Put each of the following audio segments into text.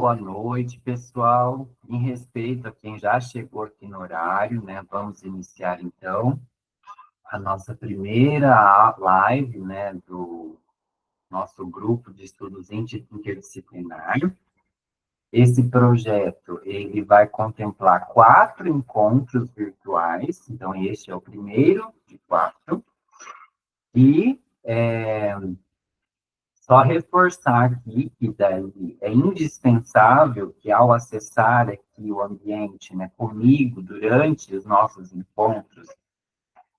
Boa noite, pessoal. Em respeito a quem já chegou aqui no horário, né? Vamos iniciar, então, a nossa primeira live, né? Do nosso grupo de estudos interdisciplinar. Esse projeto, ele vai contemplar 4 encontros virtuais. Então, este é o primeiro de 4. E só reforçar aqui que daí é indispensável que ao acessar aqui o ambiente, né, comigo durante os nossos encontros,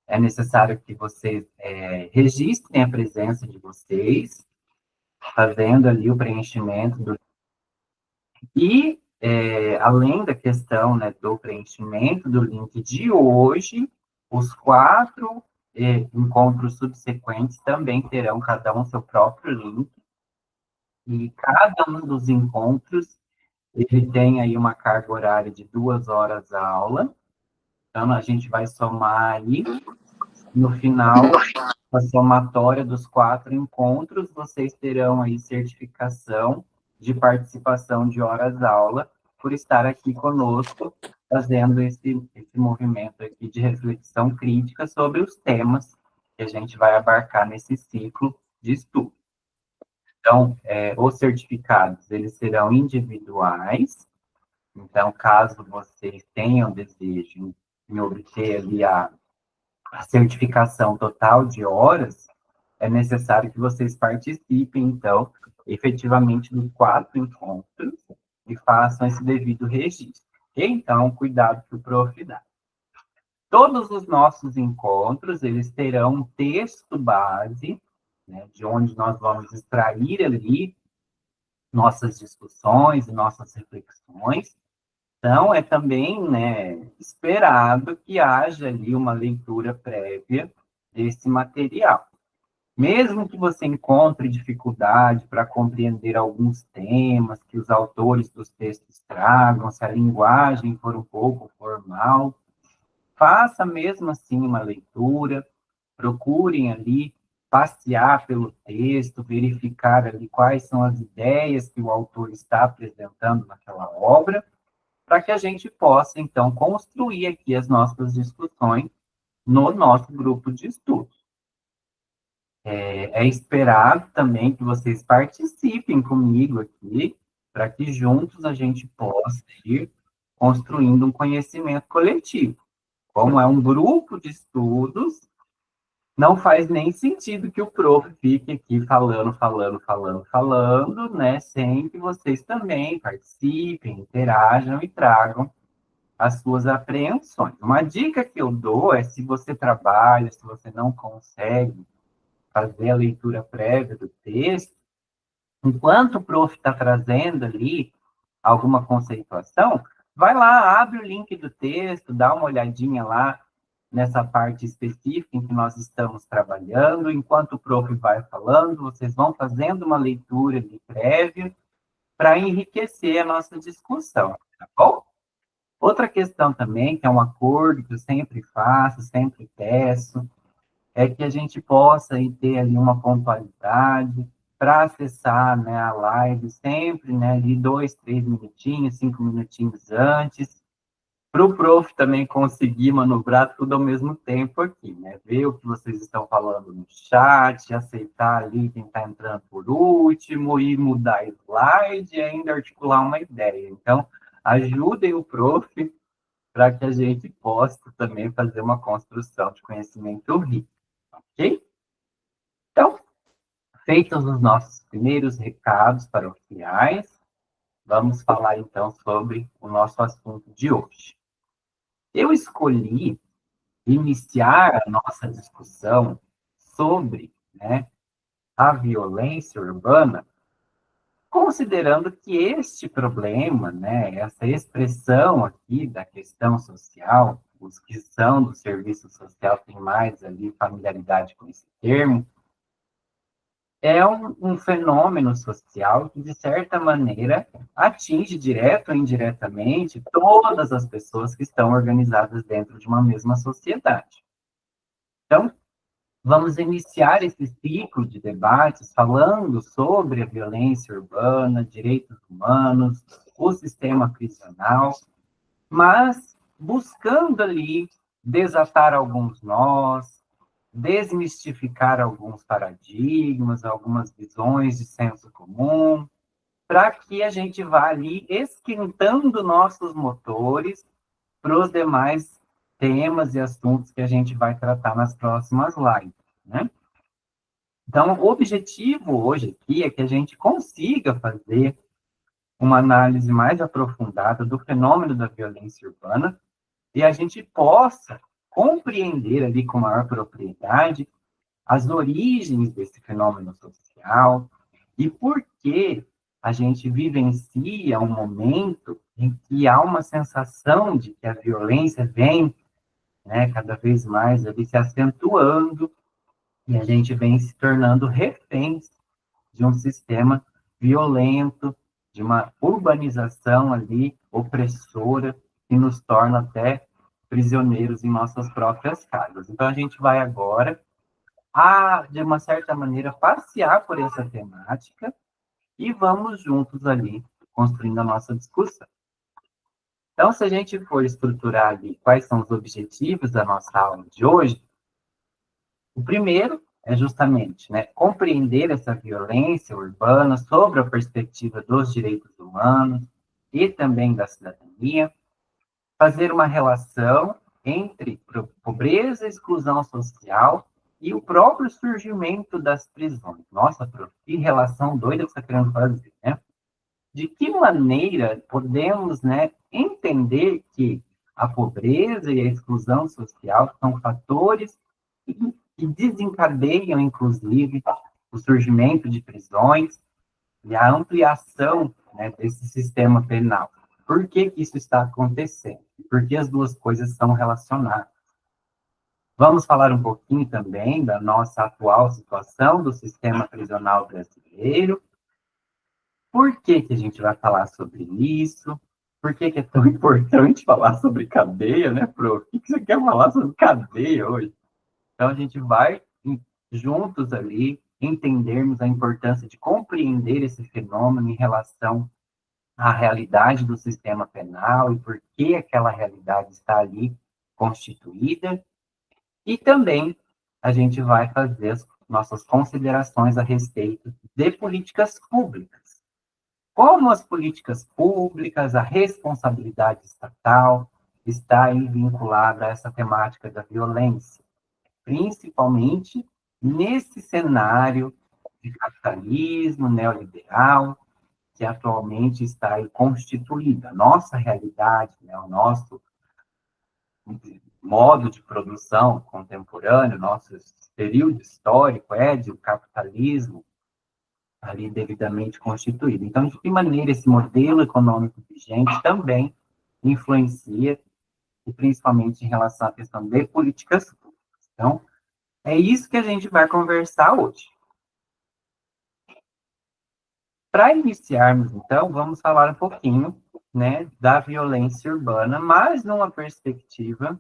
é necessário que vocês registrem a presença de vocês, fazendo ali o preenchimento além da questão, né, do preenchimento do link de hoje, os 4 encontros subsequentes também terão cada um seu próprio link. E cada um dos encontros, ele tem aí uma carga horária de 2 horas a aula. Então, a gente vai somar aí, no final, a somatória dos 4 encontros, vocês terão aí certificação de participação de horas-aula, por estar aqui conosco, fazendo esse movimento aqui de reflexão crítica sobre os temas que a gente vai abarcar nesse ciclo de estudo. Então, os certificados, eles serão individuais. Então, caso vocês tenham desejo em obter ali a certificação total de horas, é necessário que vocês participem, então, efetivamente dos 4 encontros e façam esse devido registro. Ok? Então, cuidado que o prof dá. Todos os nossos encontros, eles terão um texto base, né, de onde nós vamos extrair ali nossas discussões e nossas reflexões. Então, é também, né, esperado que haja ali uma leitura prévia desse material. Mesmo que você encontre dificuldade para compreender alguns temas que os autores dos textos tragam, se a linguagem for um pouco formal, faça mesmo assim uma leitura, procurem ali passear pelo texto, verificar ali quais são as ideias que o autor está apresentando naquela obra, para que a gente possa, então, construir aqui as nossas discussões no nosso grupo de estudos. É esperado também que vocês participem comigo aqui, para que juntos a gente possa ir construindo um conhecimento coletivo. Como é um grupo de estudos, não faz nem sentido que o prof fique aqui falando, né? Sem que vocês também participem, interajam e tragam as suas apreensões. Uma dica que eu dou é, se você trabalha, se você não consegue fazer a leitura prévia do texto, enquanto o prof está trazendo ali alguma conceituação, vai lá, abre o link do texto, dá uma olhadinha lá nessa parte específica em que nós estamos trabalhando. Enquanto o prof vai falando, vocês vão fazendo uma leitura de prévia para enriquecer a nossa discussão, tá bom? Outra questão também, que é um acordo que eu sempre faço, sempre peço, é que a gente possa ter ali uma pontualidade para acessar, né, a live sempre, né, de 2, 3 minutinhos, 5 minutinhos antes, para o prof também conseguir manobrar tudo ao mesmo tempo aqui, né? Ver o que vocês estão falando no chat, aceitar ali quem está entrando por último, e mudar slide e ainda articular uma ideia. Então, ajudem o prof para que a gente possa também fazer uma construção de conhecimento rico, ok? Então, feitos os nossos primeiros recados paroquiais, vamos falar então sobre o nosso assunto de hoje. Eu escolhi iniciar a nossa discussão sobre, né, a violência urbana, considerando que este problema, né, essa expressão aqui da questão social, os que são do serviço social têm mais ali familiaridade com esse termo, é um fenômeno social que, de certa maneira, atinge direto ou indiretamente todas as pessoas que estão organizadas dentro de uma mesma sociedade. Então, Vamos iniciar esse ciclo de debates falando sobre a violência urbana, direitos humanos, o sistema prisional, mas buscando ali desatar alguns nós, desmistificar alguns paradigmas, algumas visões de senso comum, para que a gente vá ali esquentando nossos motores para os demais temas e assuntos que a gente vai tratar nas próximas lives, né? Então, o objetivo hoje aqui é que a gente consiga fazer uma análise mais aprofundada do fenômeno da violência urbana e a gente possa compreender ali com maior propriedade as origens desse fenômeno social e por que a gente vivencia um momento em que há uma sensação de que a violência vem, né, cada vez mais ali se acentuando e a gente vem se tornando reféns de um sistema violento, de uma urbanização ali opressora que nos torna até prisioneiros em nossas próprias casas. Então a gente vai agora de uma certa maneira, passear por essa temática e vamos juntos ali construindo a nossa discussão. Então, se a gente for estruturar ali quais são os objetivos da nossa aula de hoje, o primeiro é justamente, né, compreender essa violência urbana sobre a perspectiva dos direitos humanos e também da cidadania, fazer uma relação entre pobreza e exclusão social e o próprio surgimento das prisões. Nossa, prof, que relação doida que você está querendo fazer, né? De que maneira podemos, né, entender que a pobreza e a exclusão social são fatores que desencadeiam, inclusive, o surgimento de prisões e a ampliação, né, desse sistema penal. Por que isso está acontecendo? Porque as duas coisas são relacionadas. Vamos falar um pouquinho também da nossa atual situação do sistema prisional brasileiro. Por que a gente vai falar sobre isso? Por que é tão importante falar sobre cadeia, né, Pro? O que você quer falar sobre cadeia hoje? Então, a gente vai juntos ali entendermos a importância de compreender esse fenômeno em relação à realidade do sistema penal e por que aquela realidade está ali constituída. E também a gente vai fazer as nossas considerações a respeito de políticas públicas. Como as políticas públicas, a responsabilidade estatal está aí vinculada a essa temática da violência, principalmente nesse cenário de capitalismo neoliberal que atualmente está aí constituído. A nossa realidade, né, o nosso modo de produção contemporâneo, nosso período histórico é de um capitalismo ali devidamente constituído. Então, de que maneira esse modelo econômico vigente também influencia, e principalmente em relação à questão de políticas públicas. Então, é isso que a gente vai conversar hoje. Para iniciarmos, então, vamos falar um pouquinho, né, da violência urbana, mas numa perspectiva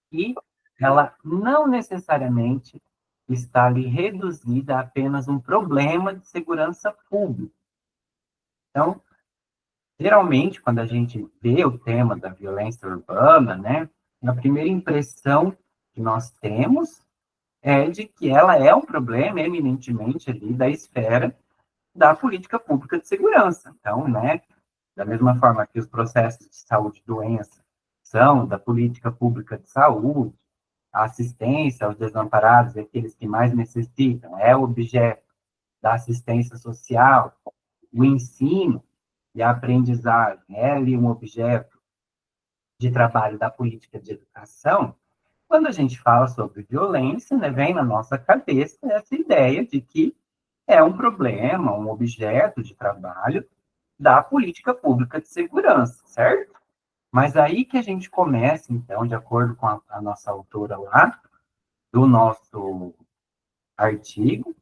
que ela não necessariamente está ali reduzida a apenas um problema de segurança pública. Então, geralmente, quando a gente vê o tema da violência urbana, né, a primeira impressão que nós temos é de que ela é um problema eminentemente ali da esfera da política pública de segurança. Então, né, da mesma forma que os processos de saúde e doença são da política pública de saúde, a assistência aos desamparados e aqueles que mais necessitam é o objeto da assistência social, o ensino e a aprendizagem é ali um objeto de trabalho da política de educação. Quando a gente fala sobre violência, né, vem na nossa cabeça essa ideia de que é um problema, um objeto de trabalho da política pública de segurança, certo? Mas aí que a gente começa, então, de acordo com a nossa autora lá, do nosso artigo,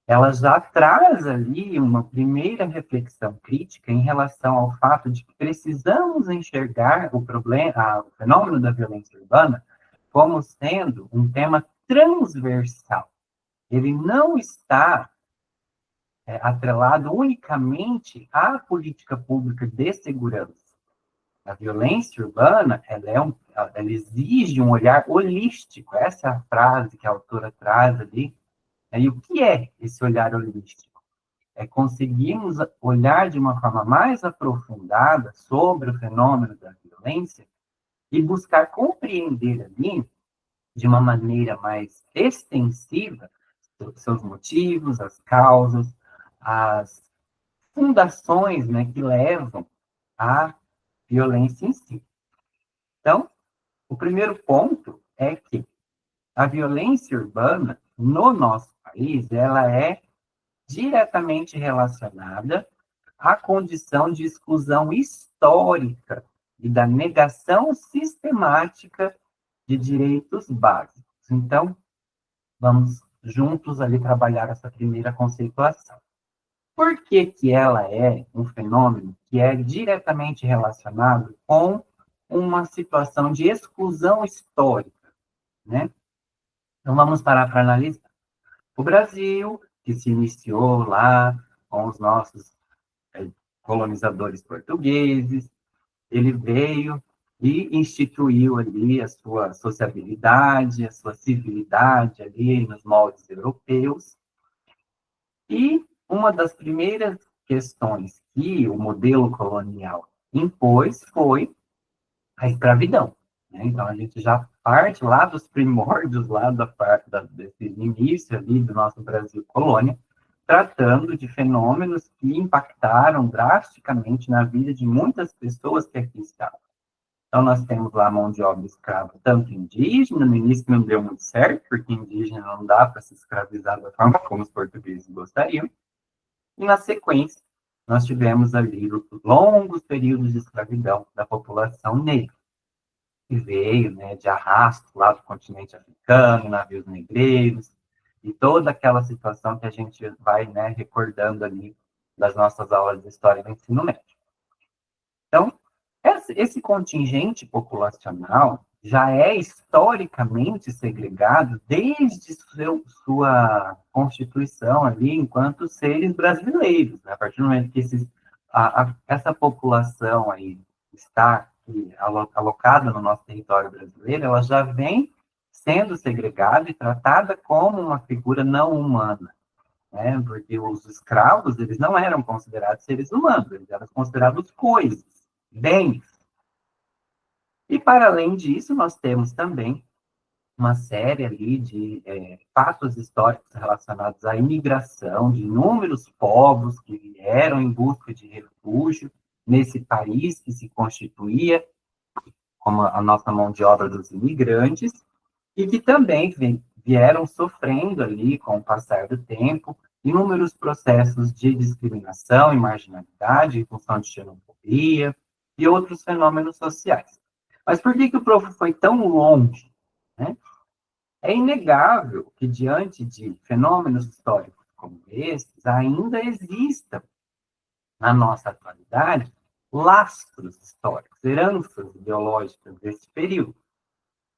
ela já traz ali uma primeira reflexão crítica em relação ao fato de que precisamos enxergar o problema, o fenômeno da violência urbana como sendo um tema transversal. Ele não está atrelado unicamente à política pública de segurança. A violência urbana, ela exige um olhar holístico. Essa é a frase que a autora traz ali. E o que é esse olhar holístico? É conseguirmos olhar de uma forma mais aprofundada sobre o fenômeno da violência e buscar compreender ali, de uma maneira mais extensiva, seus motivos, as causas, as fundações, né, que levam à violência em si. Então, o primeiro ponto é que a violência urbana, no nosso país, ela é diretamente relacionada à condição de exclusão histórica e da negação sistemática de direitos básicos. Então, vamos juntos ali trabalhar essa primeira conceituação. Por que que ela é um fenômeno que é diretamente relacionado com uma situação de exclusão histórica, né? Então, vamos parar para analisar. O Brasil, que se iniciou lá com os nossos colonizadores portugueses, ele veio e instituiu ali a sua sociabilidade, a sua civilidade ali nos moldes europeus. E uma das primeiras questões que o modelo colonial impôs foi a escravidão, né? Então, a gente já parte lá dos primórdios, lá desse início ali do nosso Brasil colônia, tratando de fenômenos que impactaram drasticamente na vida de muitas pessoas que aqui estavam. Então, nós temos lá a mão de obra escrava, tanto indígena, no início não deu muito certo, porque indígena não dá para se escravizar da forma como os portugueses gostariam. E, na sequência, nós tivemos ali longos períodos de escravidão da população negra, que veio, né, de arrasto lá do continente africano, navios negreiros, e toda aquela situação que a gente vai, né, recordando ali das nossas aulas de história do ensino médio. Então, esse contingente populacional já é historicamente segregado desde sua constituição ali enquanto seres brasileiros, né? A partir do momento que essa população aí está alocada no nosso território brasileiro, ela já vem sendo segregada e tratada como uma figura não humana, né? Porque os escravos, eles não eram considerados seres humanos, eles eram considerados coisas, bens. E, para além disso, nós temos também uma série ali de fatos históricos relacionados à imigração de inúmeros povos que vieram em busca de refúgio nesse país que se constituía como a nossa mão de obra dos imigrantes, e que também vieram sofrendo ali, com o passar do tempo, inúmeros processos de discriminação e marginalidade em função de xenofobia e outros fenômenos sociais. Mas por que o prof foi tão longe, né? É inegável que, diante de fenômenos históricos como esses, ainda existam, na nossa atualidade, lastros históricos, heranças ideológicas desse período.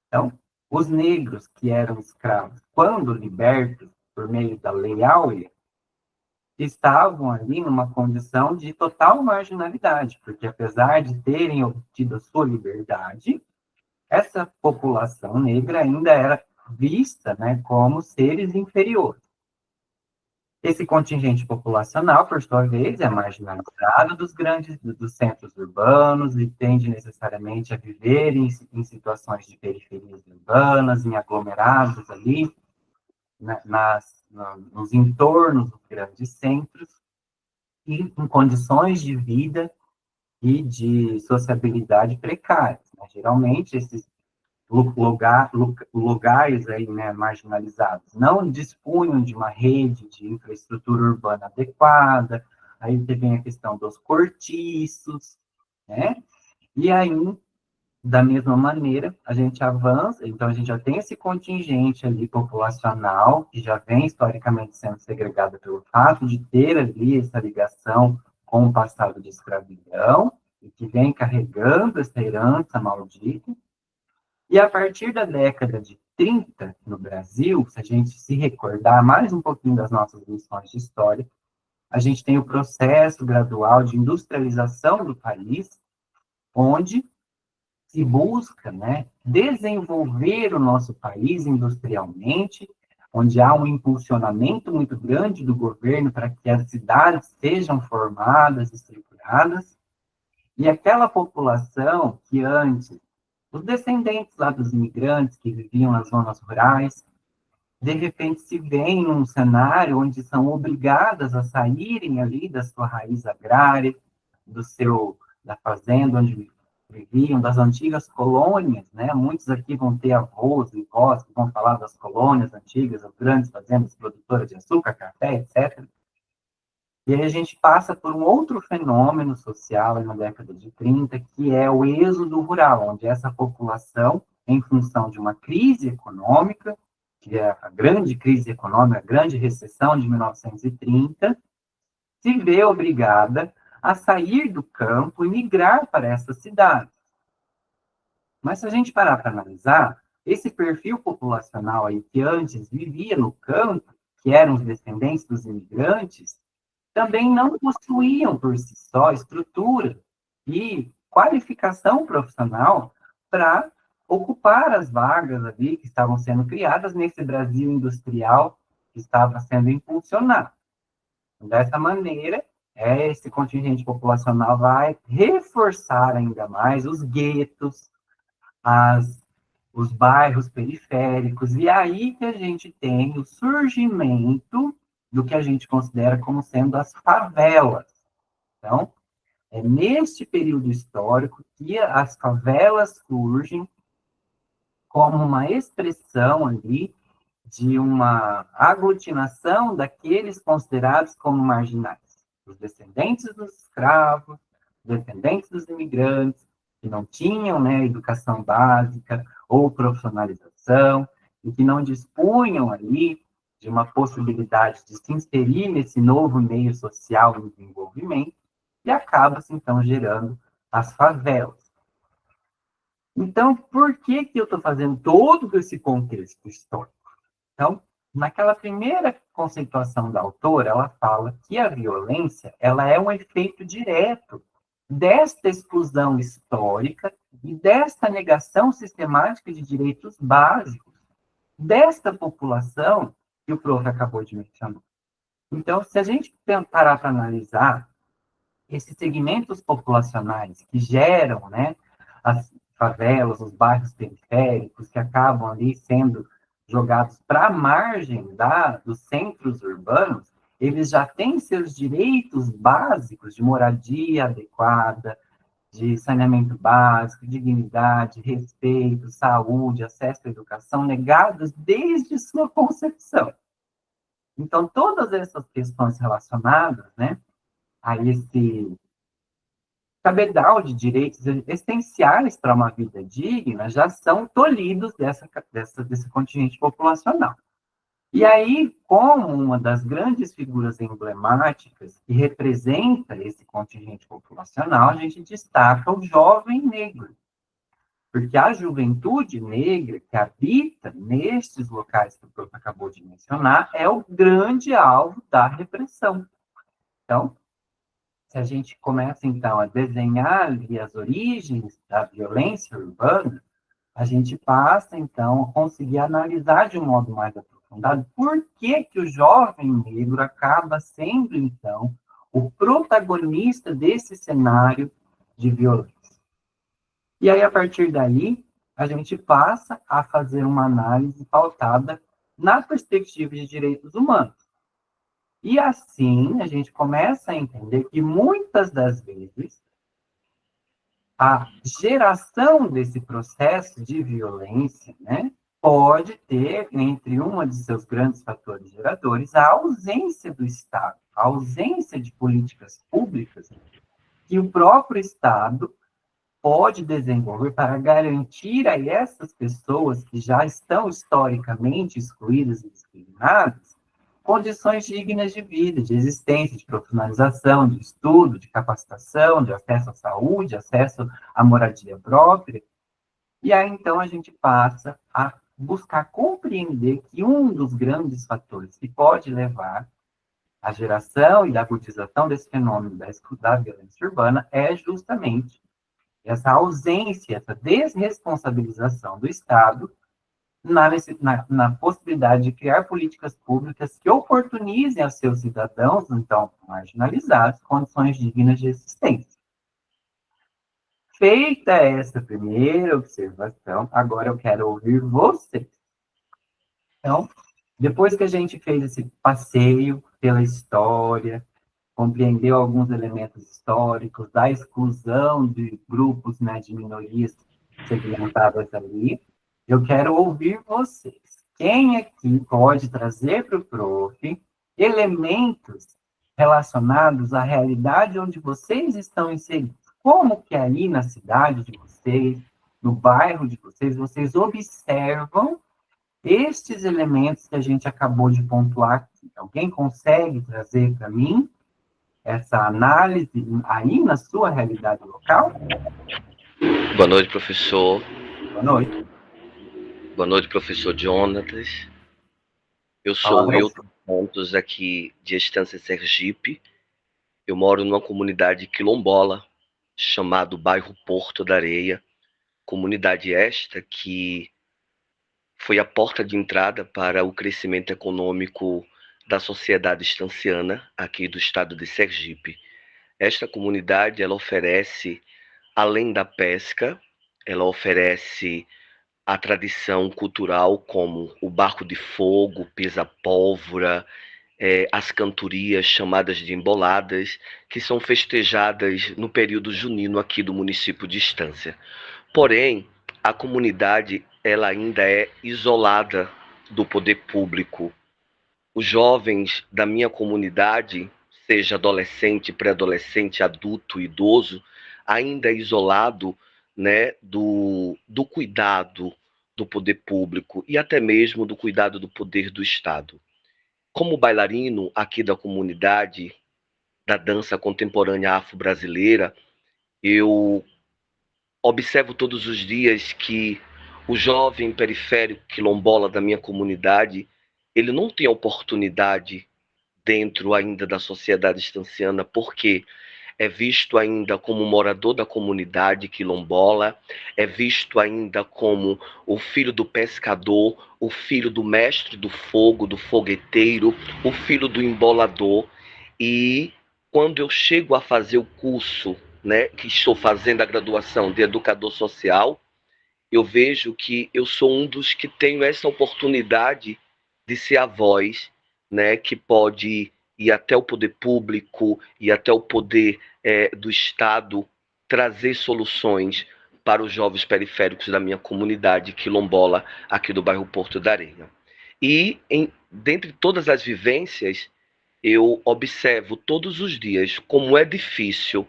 Então, os negros que eram escravos, quando libertos por meio da Lei Áurea, estavam ali numa condição de total marginalidade, porque apesar de terem obtido a sua liberdade, essa população negra ainda era vista, né, como seres inferiores. Esse contingente populacional, por sua vez, é marginalizado dos centros urbanos e tende necessariamente a viver em situações de periferias urbanas, em aglomerados ali, né, nos entornos dos grandes centros, e em condições de vida e de sociabilidade precárias, né? Geralmente, esses lugares aí, né, marginalizados não dispunham de uma rede de infraestrutura urbana adequada, aí vem a questão dos cortiços, né? E aí, da mesma maneira, a gente avança, então a gente já tem esse contingente ali populacional, que já vem historicamente sendo segregado pelo fato de ter ali essa ligação com o passado de escravidão, e que vem carregando essa herança maldita. E a partir da década de 30, no Brasil, se a gente se recordar mais um pouquinho das nossas lições de história, a gente tem o processo gradual de industrialização do país, onde se busca, né, desenvolver o nosso país industrialmente, onde há um impulsionamento muito grande do governo para que as cidades sejam formadas, estruturadas, e aquela população que antes, os descendentes lá dos imigrantes que viviam nas zonas rurais, de repente se veem num cenário onde são obrigadas a saírem ali da sua raiz agrária, da fazenda onde viviam, das antigas colônias, né? Muitos aqui vão ter avós e vós que vão falar das colônias antigas, as grandes fazendas produtoras de açúcar, café, etc. E aí a gente passa por um outro fenômeno social na década de 30, que é o êxodo rural, onde essa população, em função de uma crise econômica, que é a grande crise econômica, a grande recessão de 1930, se vê obrigada a sair do campo e migrar para essas cidades. Mas se a gente parar para analisar, esse perfil populacional aí que antes vivia no campo, que eram os descendentes dos imigrantes, também não possuíam por si só estrutura e qualificação profissional para ocupar as vagas ali que estavam sendo criadas nesse Brasil industrial que estava sendo impulsionado. Dessa maneira, esse contingente populacional vai reforçar ainda mais os guetos, os bairros periféricos, e aí que a gente tem o surgimento do que a gente considera como sendo as favelas. Então, é neste período histórico que as favelas surgem como uma expressão ali de uma aglutinação daqueles considerados como marginais, os descendentes dos escravos, descendentes dos imigrantes, que não tinham, né, educação básica ou profissionalização, e que não dispunham ali de uma possibilidade de se inserir nesse novo meio social em desenvolvimento, e acaba-se, então, gerando as favelas. Então, por que eu estou fazendo todo esse contexto histórico? Então, naquela primeira conceituação da autora, ela fala que a violência ela é um efeito direto desta exclusão histórica e desta negação sistemática de direitos básicos desta população que o prof acabou de mencionar. Então, se a gente parar para analisar esses segmentos populacionais que geram, né, as favelas, os bairros periféricos, que acabam ali sendo jogados para a margem dos centros urbanos, eles já têm seus direitos básicos de moradia adequada, de saneamento básico, dignidade, respeito, saúde, acesso à educação, negados desde sua concepção. Então, todas essas questões relacionadas, né, a esse cabedal de direitos essenciais para uma vida digna já são tolhidos desse contingente populacional. E aí, como uma das grandes figuras emblemáticas que representa esse contingente populacional, a gente destaca o jovem negro. Porque a juventude negra que habita nestes locais que o professor acabou de mencionar é o grande alvo da repressão. Então, se a gente começa, então, a desenhar ali as origens da violência urbana, a gente passa, então, a conseguir analisar de um modo mais aprofundado por que o jovem negro acaba sendo, então, o protagonista desse cenário de violência. E aí, a partir daí, a gente passa a fazer uma análise pautada na perspectiva de direitos humanos. E assim, a gente começa a entender que muitas das vezes a geração desse processo de violência, né, pode ter, entre uma de seus grandes fatores geradores, a ausência do Estado, a ausência de políticas públicas que o próprio Estado pode desenvolver para garantir a essas pessoas que já estão historicamente excluídas e discriminadas condições dignas de vida, de existência, de profissionalização, de estudo, de capacitação, de acesso à saúde, acesso à moradia própria. E aí, então, a gente passa a buscar compreender que um dos grandes fatores que pode levar à geração e da agudização desse fenômeno da violência urbana é justamente essa ausência, essa desresponsabilização do Estado na possibilidade de criar políticas públicas que oportunizem aos seus cidadãos, então marginalizados, condições dignas de existência. Feita essa primeira observação, agora eu quero ouvir vocês. Então, depois que a gente fez esse passeio pela história, compreendeu alguns elementos históricos da exclusão de grupos, né, de minorias segmentadas ali, eu quero ouvir vocês. Quem aqui pode trazer para o prof elementos relacionados à realidade onde vocês estão inseridos? Como que aí na cidade de vocês, no bairro de vocês, vocês observam estes elementos que a gente acabou de pontuar aqui? Alguém consegue trazer para mim essa análise aí na sua realidade local? Boa noite, professor. Boa noite. Boa noite, professor Jonatas. Eu sou Wilton Santos, aqui de Estância Sergipe. Eu moro numa comunidade quilombola, chamado bairro Porto da Areia. Comunidade esta que foi a porta de entrada para o crescimento econômico da sociedade estanciana aqui do estado de Sergipe. Esta comunidade, ela oferece, além da pesca, ela oferece a tradição cultural como o barco de fogo, pisa-pólvora, as cantorias chamadas de emboladas, que são festejadas no período junino aqui do município de Estância. Porém, a comunidade ela ainda é isolada do poder público. Os jovens da minha comunidade, seja adolescente, pré-adolescente, adulto, idoso, ainda é isolado, né, do cuidado do poder público e até mesmo do cuidado do poder do Estado. Como bailarino aqui da comunidade da dança contemporânea afro-brasileira, eu observo todos os dias que o jovem periférico quilombola da minha comunidade, ele não tem oportunidade dentro ainda da sociedade estanciana, porque é visto ainda como morador da comunidade quilombola, é visto ainda como o filho do pescador, o filho do mestre do fogo, do fogueteiro, o filho do embolador. E quando eu chego a fazer o curso, né, que estou fazendo a graduação de educador social, eu vejo que eu sou um dos que tenho essa oportunidade de ser a voz, né, que pode ir até o poder público e até o poder do Estado, trazer soluções para os jovens periféricos da minha comunidade quilombola aqui do bairro Porto da Areia. E dentre todas as vivências, eu observo todos os dias como é difícil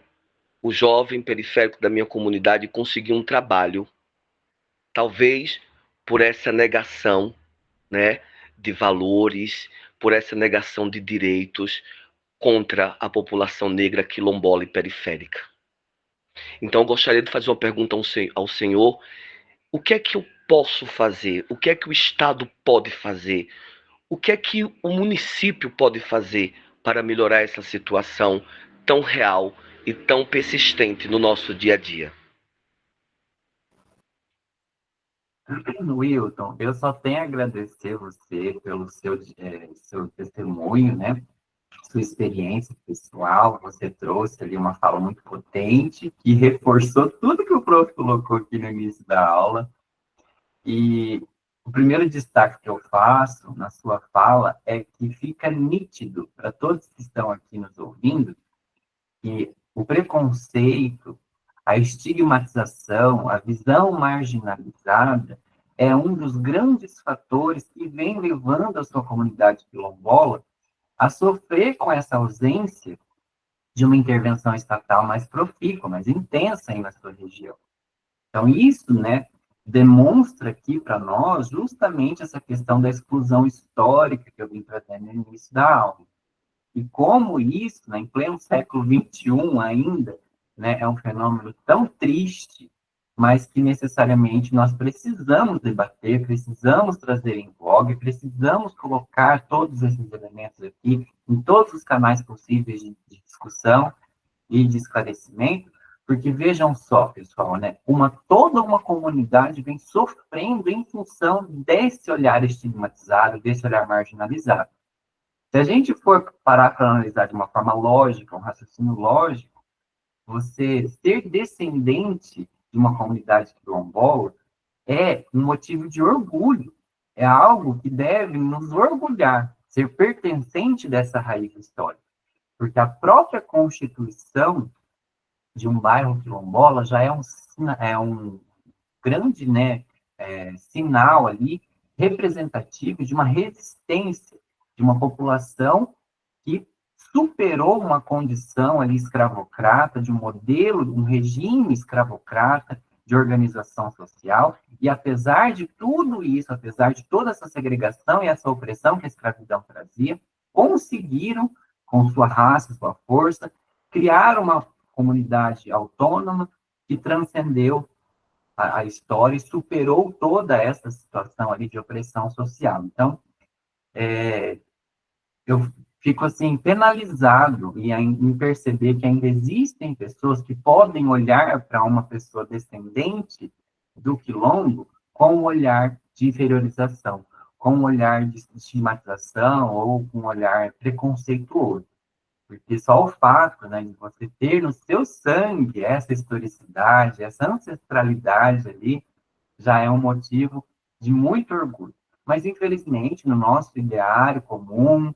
o jovem periférico da minha comunidade conseguir um trabalho, talvez por essa negação, né, de valores, por essa negação de direitos contra a população negra quilombola e periférica. Então, eu gostaria de fazer uma pergunta ao senhor: o que é que eu posso fazer? O que é que o Estado pode fazer? O que é que o município pode fazer para melhorar essa situação tão real e tão persistente no nosso dia a dia? Wilton, eu só tenho a agradecer você pelo seu testemunho, né? Sua experiência pessoal, você trouxe ali uma fala muito potente, que reforçou tudo que o prof colocou aqui no início da aula. E o primeiro destaque que eu faço na sua fala é que fica nítido para todos que estão aqui nos ouvindo que o preconceito, a estigmatização, a visão marginalizada é um dos grandes fatores que vem levando a sua comunidade quilombola a sofrer com essa ausência de uma intervenção estatal mais profícua, mais intensa aí na sua região. Então, isso, né, demonstra aqui para nós justamente essa questão da exclusão histórica que eu vim trazendo no início da aula. E como isso, né, em pleno século XXI ainda, né, é um fenômeno tão triste, mas que necessariamente nós precisamos debater, precisamos trazer em voga, precisamos colocar todos esses elementos aqui em todos os canais possíveis de discussão e de esclarecimento, porque vejam só, pessoal, né, toda uma comunidade vem sofrendo em função desse olhar estigmatizado, desse olhar marginalizado. Se a gente for parar para analisar de uma forma lógica, um raciocínio lógico, você ser descendente de uma comunidade quilombola é um motivo de orgulho, é algo que deve nos orgulhar, ser pertencente dessa raiz histórica, porque a própria constituição de um bairro quilombola já é um grande, né, sinal ali representativo de uma resistência de uma população que superou uma condição ali escravocrata, de um modelo, um regime escravocrata de organização social, e apesar de tudo isso, apesar de toda essa segregação e essa opressão que a escravidão trazia, conseguiram, com sua raça, sua força, criar uma comunidade autônoma que transcendeu a história e superou toda essa situação ali de opressão social. Então, eu fico assim penalizado em perceber que ainda existem pessoas que podem olhar para uma pessoa descendente do quilombo com um olhar de inferiorização, com um olhar de estigmatização ou com um olhar preconceituoso. Porque só o fato, né, de você ter no seu sangue essa historicidade, essa ancestralidade ali, já é um motivo de muito orgulho. Mas, infelizmente, no nosso ideário comum,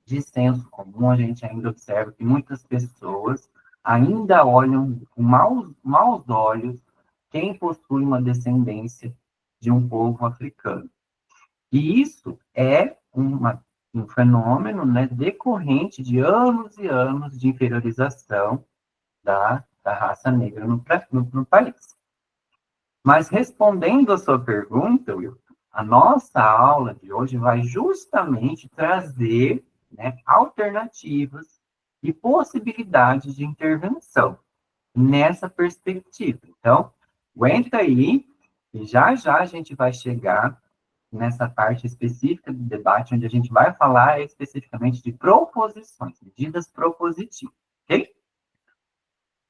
de senso comum, a gente ainda observa que muitas pessoas ainda olham com maus olhos quem possui uma descendência de um povo africano. E isso é um fenômeno, né, decorrente de anos e anos de inferiorização da raça negra no país. Mas respondendo a sua pergunta, Will, a nossa aula de hoje vai justamente trazer, né, alternativas e possibilidades de intervenção nessa perspectiva. Então, aguenta aí, e já já a gente vai chegar nessa parte específica do debate, onde a gente vai falar especificamente de proposições, medidas propositivas, ok?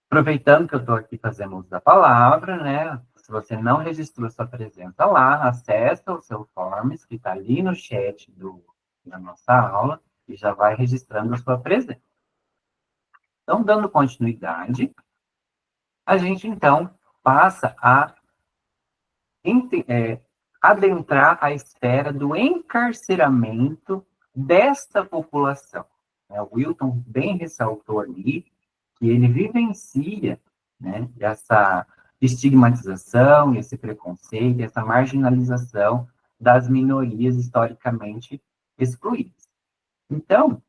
Aproveitando que eu estou aqui fazendo uso da palavra, né? Se você não registrou sua presença lá, acessa o seu Forms, que está ali no chat da nossa aula, e já vai registrando a sua presença. Então, dando continuidade, a gente, então, passa a adentrar a esfera do encarceramento desta população. O Wilton bem ressaltou ali que ele vivencia, né, essa estigmatização, esse preconceito, essa marginalização das minorias historicamente excluídas. Então,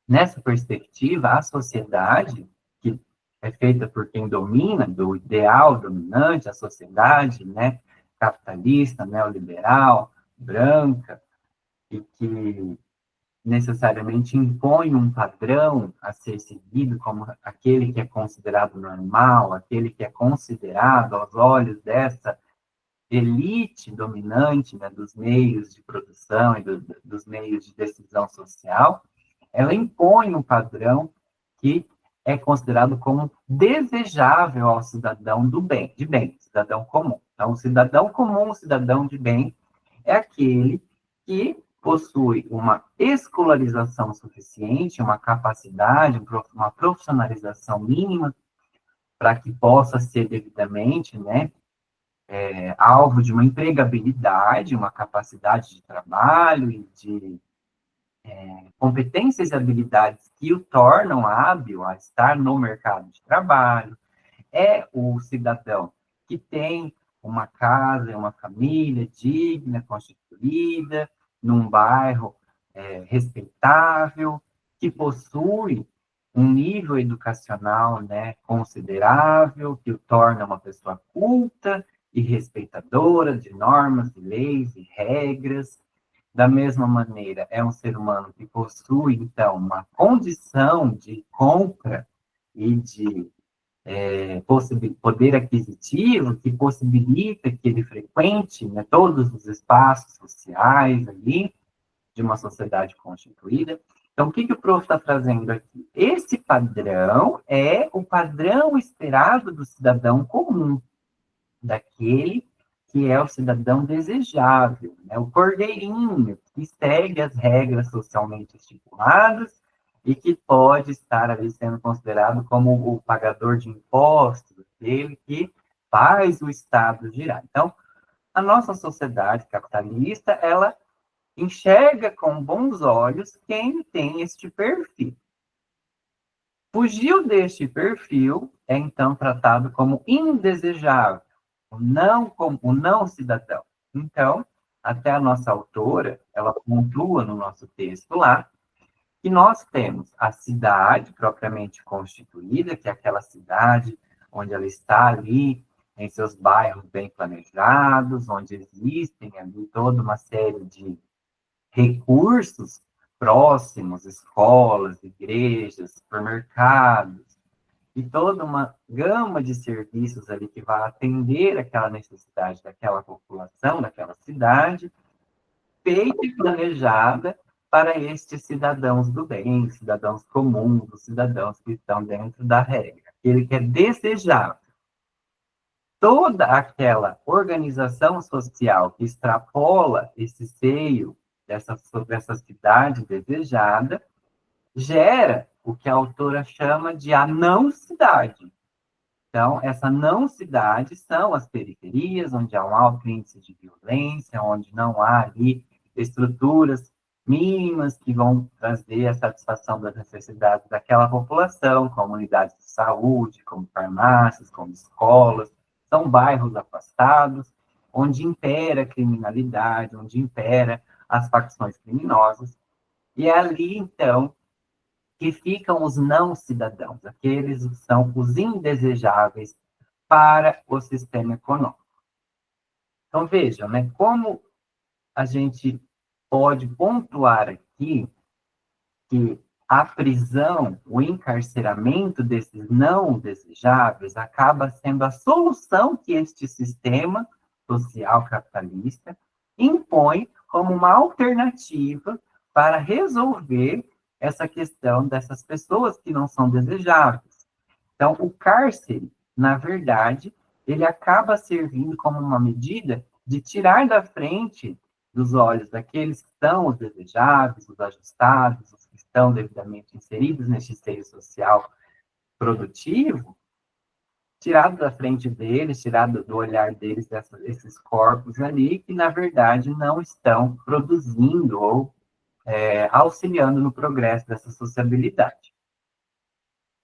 nessa perspectiva, a sociedade, que é feita por quem domina, do ideal dominante, a sociedade, né, capitalista, neoliberal, branca, e que necessariamente impõe um padrão a ser seguido como aquele que é considerado normal, aquele que é considerado aos olhos dessa elite dominante, né, dos meios de produção e dos meios de decisão social, ela impõe um padrão que é considerado como desejável ao cidadão de bem, cidadão comum. Então, o cidadão comum, o cidadão de bem, é aquele que possui uma escolarização suficiente, uma capacidade, uma profissionalização mínima para que possa ser devidamente, né, alvo de uma empregabilidade, uma capacidade de trabalho e de competências e habilidades que o tornam hábil a estar no mercado de trabalho. É o cidadão que tem uma casa, uma família digna, constituída, num bairro respeitável, que possui um nível educacional, né, considerável, que o torna uma pessoa culta e respeitadora de normas, de leis e regras. Da mesma maneira, é um ser humano que possui, então, uma condição de compra e de poder aquisitivo que possibilita que ele frequente, né, todos os espaços sociais ali de uma sociedade constituída. Então, o que o prof está trazendo aqui? Esse padrão é o padrão esperado do cidadão comum, daquele que é o cidadão desejável, né? O cordeirinho, que segue as regras socialmente estipuladas e que pode estar ali sendo considerado como o pagador de impostos, aquele que faz o Estado girar. Então, a nossa sociedade capitalista, ela enxerga com bons olhos quem tem este perfil. Fugiu deste perfil, é então tratado como indesejável, o não cidadão. Então, até a nossa autora, ela pontua no nosso texto lá, que nós temos a cidade propriamente constituída, que é aquela cidade onde ela está ali, em seus bairros bem planejados, onde existem ali toda uma série de recursos próximos, escolas, igrejas, supermercados, e toda uma gama de serviços ali que vai atender aquela necessidade daquela população, daquela cidade, feita e planejada para estes cidadãos do bem, cidadãos comuns, os cidadãos que estão dentro da regra. Ele que é desejável. Toda aquela organização social que extrapola esse seio dessa cidade desejada, gera o que a autora chama de a não-cidade. Então, essa não-cidade são as periferias, onde há um alto índice de violência, onde não há ali estruturas mínimas que vão trazer a satisfação das necessidades daquela população, como unidades de saúde, como farmácias, como escolas. São bairros afastados, onde impera a criminalidade, onde impera as facções criminosas. E é ali, então, que ficam os não cidadãos, aqueles que são os indesejáveis para o sistema econômico. Então, vejam, né, como a gente pode pontuar aqui que a prisão, o encarceramento desses não desejáveis acaba sendo a solução que este sistema social capitalista impõe como uma alternativa para resolver essa questão dessas pessoas que não são desejáveis. Então, o cárcere, na verdade, ele acaba servindo como uma medida de tirar da frente dos olhos daqueles que são os desejáveis, os ajustados, os que estão devidamente inseridos neste seio social produtivo, tirado da frente deles, tirado do olhar deles esses corpos ali, que na verdade não estão produzindo ou auxiliando no progresso dessa sociabilidade.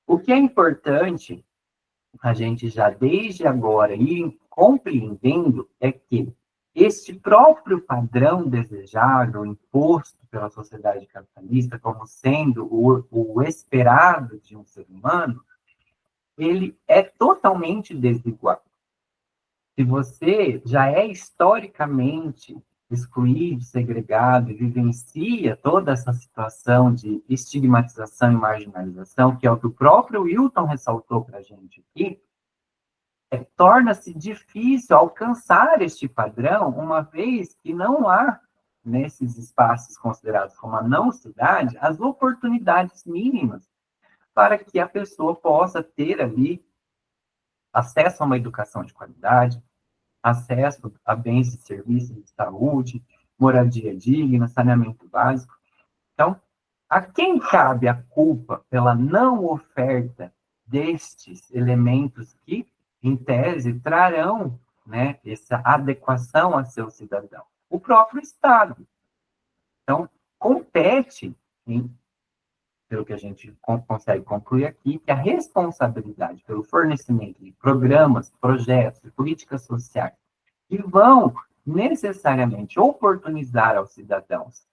O que é importante a gente já desde agora ir compreendendo é que este próprio padrão desejável imposto pela sociedade capitalista como sendo o esperado de um ser humano, ele é totalmente desigual. Se você já é historicamente excluído, segregado e vivencia toda essa situação de estigmatização e marginalização, que é o que o próprio Wilton ressaltou para a gente aqui, torna-se difícil alcançar este padrão, uma vez que não há, nesses espaços considerados como a não-cidade, as oportunidades mínimas para que a pessoa possa ter ali acesso a uma educação de qualidade, acesso a bens e serviços de saúde, moradia digna, saneamento básico. Então, a quem cabe a culpa pela não oferta destes elementos que, em tese, trarão, né, essa adequação a seu cidadão? O próprio Estado. Então, compete, pelo que a gente consegue concluir aqui, que a responsabilidade pelo fornecimento de programas, projetos e políticas sociais que vão necessariamente oportunizar aos cidadãos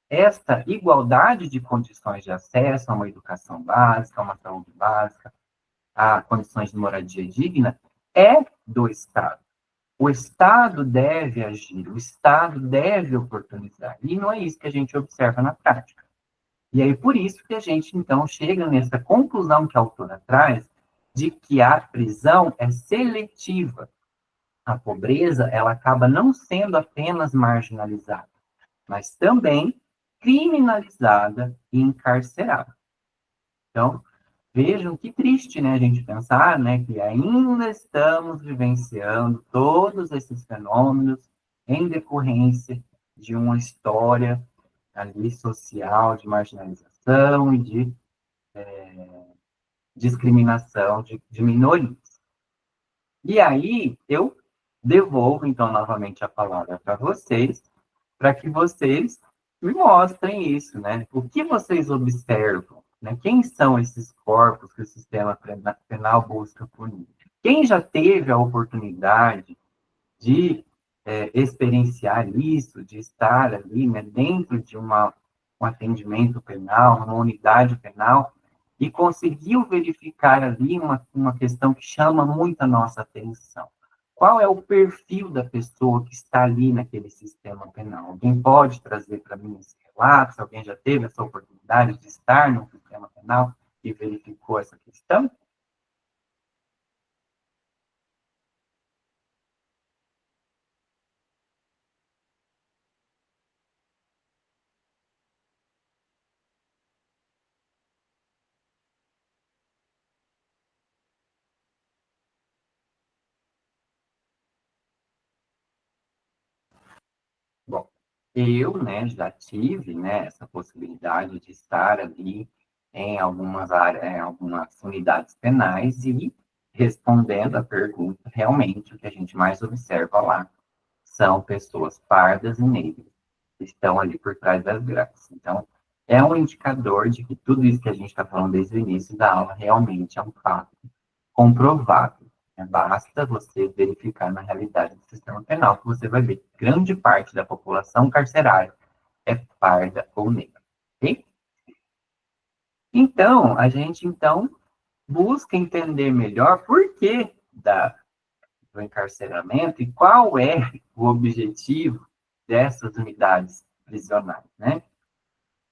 esta igualdade de condições de acesso a uma educação básica, a uma saúde básica, a condições de moradia digna, é do Estado. O Estado deve agir, o Estado deve oportunizar. E não é isso que a gente observa na prática. E aí, por isso que a gente, então, chega nessa conclusão que a autora traz, de que a prisão é seletiva. A pobreza, ela acaba não sendo apenas marginalizada, mas também criminalizada e encarcerada. Então, vejam que triste, né, a gente pensar, né, que ainda estamos vivenciando todos esses fenômenos em decorrência de uma história ali social de marginalização e de discriminação de minorias. E aí, eu devolvo, então, novamente a palavra para vocês, para que vocês me mostrem isso, né? O que vocês observam, né? Quem são esses corpos que o sistema penal busca punir? Quem já teve a oportunidade de experienciar isso, de estar ali, né, dentro de um atendimento penal, uma unidade penal, e conseguiu verificar ali uma questão que chama muito a nossa atenção. Qual é o perfil da pessoa que está ali naquele sistema penal? Alguém pode trazer para mim esse relato? Se alguém já teve essa oportunidade de estar no sistema penal e verificou essa questão? Bom, eu, né, já tive, né, essa possibilidade de estar ali em algumas áreas, em algumas unidades penais e respondendo a pergunta, realmente o que a gente mais observa lá são pessoas pardas e negras que estão ali por trás das grades. Então, é um indicador de que tudo isso que a gente está falando desde o início da aula realmente é um fato comprovado. Né? Basta você verificar na realidade do sistema penal que você vai ver que grande parte da população carcerária é parda ou negra. Ok? Então, a gente busca entender melhor por que do encarceramento e qual é o objetivo dessas unidades prisionais, né?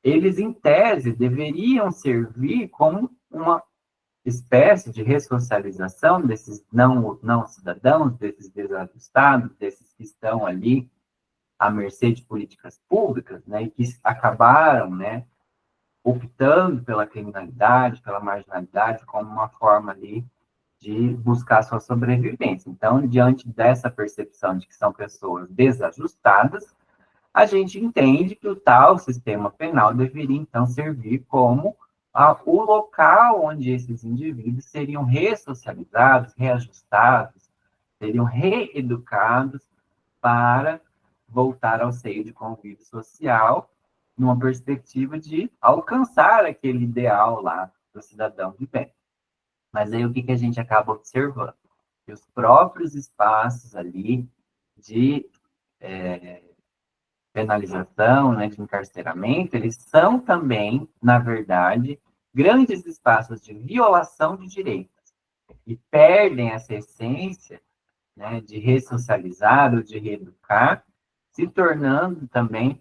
Eles, em tese, deveriam servir como uma espécie de ressocialização desses não cidadãos, desses desajustados, desses que estão ali à mercê de políticas públicas, né, e que acabaram, né, optando pela criminalidade, pela marginalidade, como uma forma ali de buscar sua sobrevivência. Então, diante dessa percepção de que são pessoas desajustadas, a gente entende que o tal sistema penal deveria, então, servir como o local onde esses indivíduos seriam ressocializados, reajustados, seriam reeducados para voltar ao seio de convívio social, numa perspectiva de alcançar aquele ideal lá do cidadão de bem. Mas aí o que a gente acaba observando? Que os próprios espaços ali de penalização, né, de encarceramento, eles são também, na verdade, grandes espaços de violação de direitos e perdem essa essência, né, de ressocializar ou de reeducar, se tornando também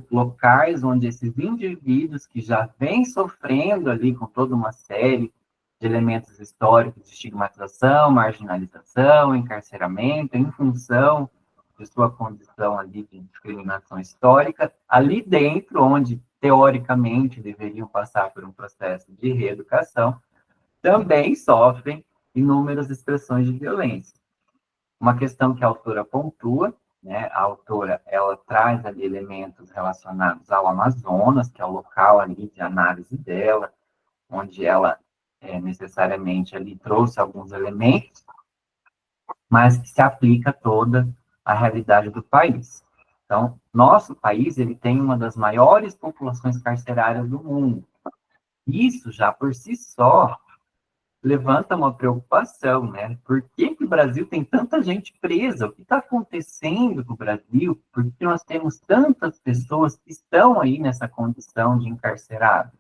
locais onde esses indivíduos que já vêm sofrendo ali com toda uma série de elementos históricos de estigmatização, marginalização, encarceramento, em função de sua condição ali de discriminação histórica, ali dentro, onde teoricamente deveriam passar por um processo de reeducação, também sofrem inúmeras expressões de violência. Uma questão que a autora pontua, né, a autora, ela traz ali elementos relacionados ao Amazonas, que é o local ali de análise dela, onde ela necessariamente ali trouxe alguns elementos, mas que se aplica toda a realidade do país. Então, nosso país, ele tem uma das maiores populações carcerárias do mundo. Isso já por si só levanta uma preocupação, né? Por que o Brasil tem tanta gente presa? O que está acontecendo com o Brasil? Por que nós temos tantas pessoas que estão aí nessa condição de encarcerado?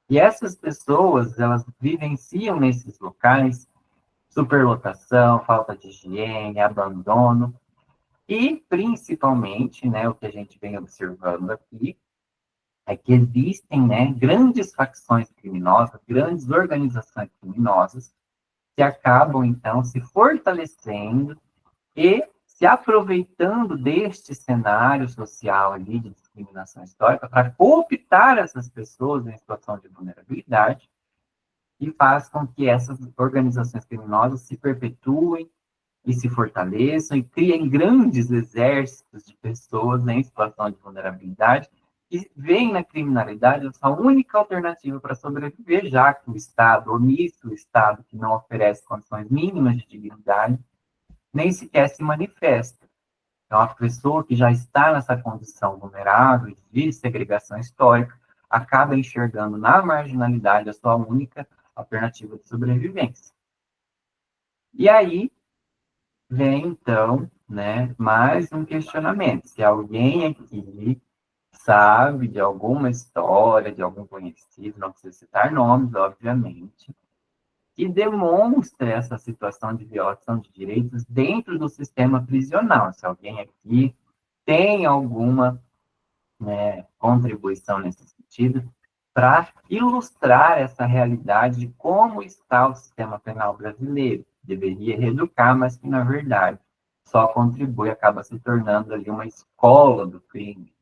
E essas pessoas, elas vivenciam nesses locais superlotação, falta de higiene, abandono e, principalmente, né, o que a gente vem observando aqui, é que existem, né, grandes facções criminosas, grandes organizações criminosas, que acabam, então, se fortalecendo e se aproveitando deste cenário social ali de discriminação histórica para cooptar essas pessoas em situação de vulnerabilidade e faz com que essas organizações criminosas se perpetuem e se fortaleçam e criem grandes exércitos de pessoas em situação de vulnerabilidade que veem na criminalidade essa única alternativa para sobreviver, já que o Estado omisso, o Estado que não oferece condições mínimas de dignidade, nem sequer se manifesta. Então, a pessoa que já está nessa condição vulnerável de segregação histórica acaba enxergando na marginalidade a sua única alternativa de sobrevivência. E aí vem, então, né, mais um questionamento. Se alguém aqui sabe de alguma história, de algum conhecido, não precisa citar nomes, obviamente, que demonstre essa situação de violação de direitos dentro do sistema prisional. Se alguém aqui tem alguma, né, contribuição nesse sentido, para ilustrar essa realidade de como está o sistema penal brasileiro. Deveria reeducar, mas que, na verdade, só contribui, acaba se tornando ali uma escola do crime.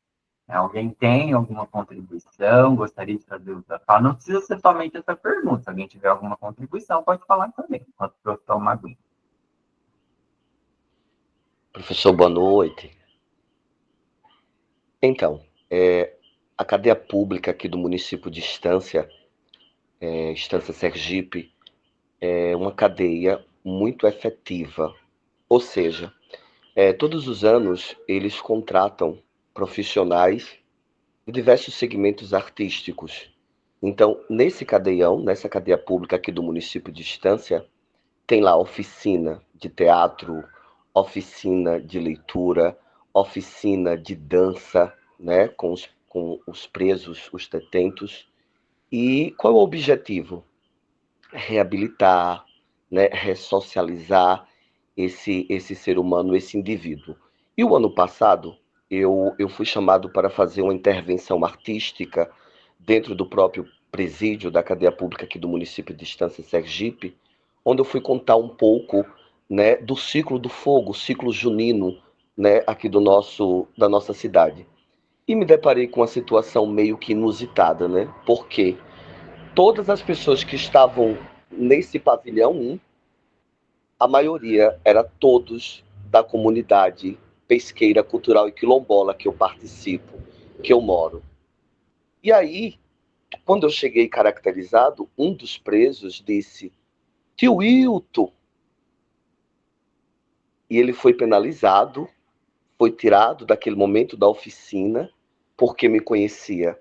Alguém tem alguma contribuição? Gostaria de fazer o desafio? Não precisa ser somente essa pergunta. Se alguém tiver alguma contribuição, pode falar também, enquanto o professor Maguinho. Professor, boa noite. Então, a cadeia pública aqui do município de Estância, Estância Sergipe, é uma cadeia muito efetiva. Ou seja, todos os anos eles contratam profissionais de diversos segmentos artísticos. Então, nesse cadeião, nessa cadeia pública aqui do município de Estância, tem lá oficina de teatro, oficina de leitura, oficina de dança, né, com os presos, os detentos. E qual é o objetivo? Reabilitar, né, ressocializar esse ser humano, esse indivíduo. E o ano passado, eu fui chamado para fazer uma intervenção artística dentro do próprio presídio da cadeia pública aqui do município de Estância Sergipe, onde eu fui contar um pouco, né, do ciclo do fogo, ciclo junino, né, aqui da nossa cidade. E me deparei com uma situação meio que inusitada, né? Porque todas as pessoas que estavam nesse pavilhão 1, a maioria era todos da comunidade pesqueira, cultural e quilombola que eu participo, que eu moro. E aí, quando eu cheguei caracterizado, um dos presos disse: Tio Wilton. E ele foi penalizado, foi tirado daquele momento da oficina, porque me conhecia.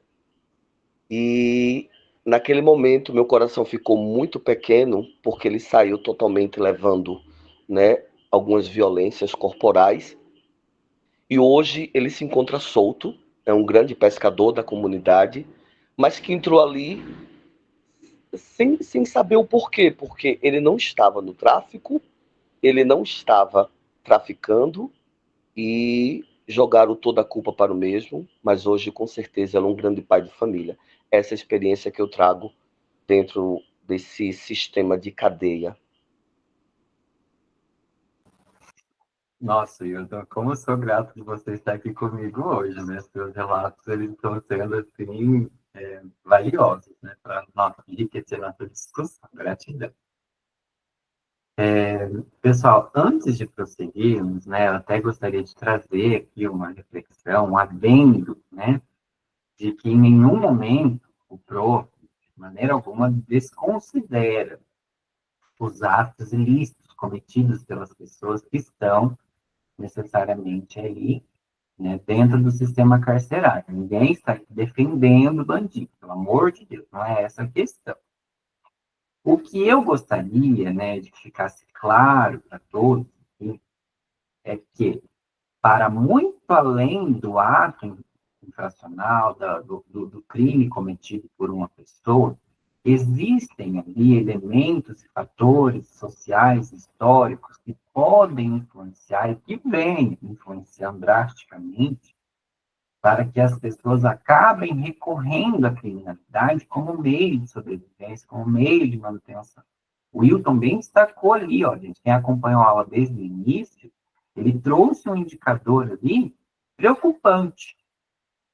E naquele momento meu coração ficou muito pequeno, porque ele saiu totalmente levando, né, algumas violências corporais. E hoje ele se encontra solto, é um grande pescador da comunidade, mas que entrou ali sem saber o porquê, porque ele não estava no tráfico, ele não estava traficando e jogaram toda a culpa para o mesmo, mas hoje com certeza ele é um grande pai de família. Essa é a experiência que eu trago dentro desse sistema de cadeia. Nossa, Hilton, como eu sou grato de você estar aqui comigo hoje, né? Seus relatos, eles estão sendo, assim, valiosos, né? Para enriquecer nossa discussão. Gratidão. Pessoal, antes de prosseguirmos, né, eu até gostaria de trazer aqui uma reflexão, um adendo, né, de que em nenhum momento o PRO, de maneira alguma, desconsidera os atos ilícitos cometidos pelas pessoas que estão necessariamente ali, né, dentro do sistema carcerário. Ninguém está defendendo o bandido, pelo amor de Deus, não é essa a questão. O que eu gostaria, né, de que ficasse claro para todos aqui, é que, para muito além do ato infracional, do crime cometido por uma pessoa, existem ali elementos e fatores sociais, históricos, que podem influenciar e que vêm influenciando drasticamente para que as pessoas acabem recorrendo à criminalidade como meio de sobrevivência, como meio de manutenção. O Wilton bem destacou ali, ó, gente, quem acompanhou a aula desde o início, ele trouxe um indicador ali preocupante.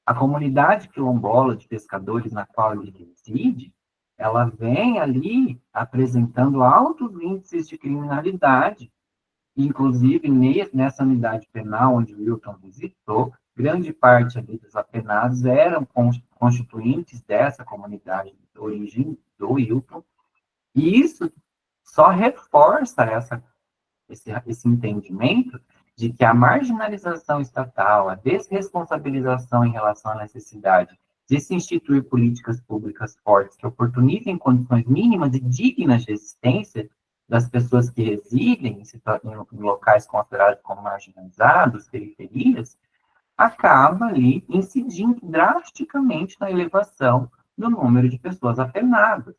A comunidade quilombola de pescadores na qual ele reside, ela vem ali apresentando altos índices de criminalidade. Inclusive, nessa unidade penal onde o Wilton visitou, grande parte ali dos apenados eram constituintes dessa comunidade de origem do Wilton, e isso só reforça esse entendimento de que a marginalização estatal, a desresponsabilização em relação à necessidade de se instituir políticas públicas fortes que oportunizem condições mínimas e dignas de existência das pessoas que residem em locais considerados como marginalizados, periferias, acaba ali incidindo drasticamente na elevação do número de pessoas apenadas.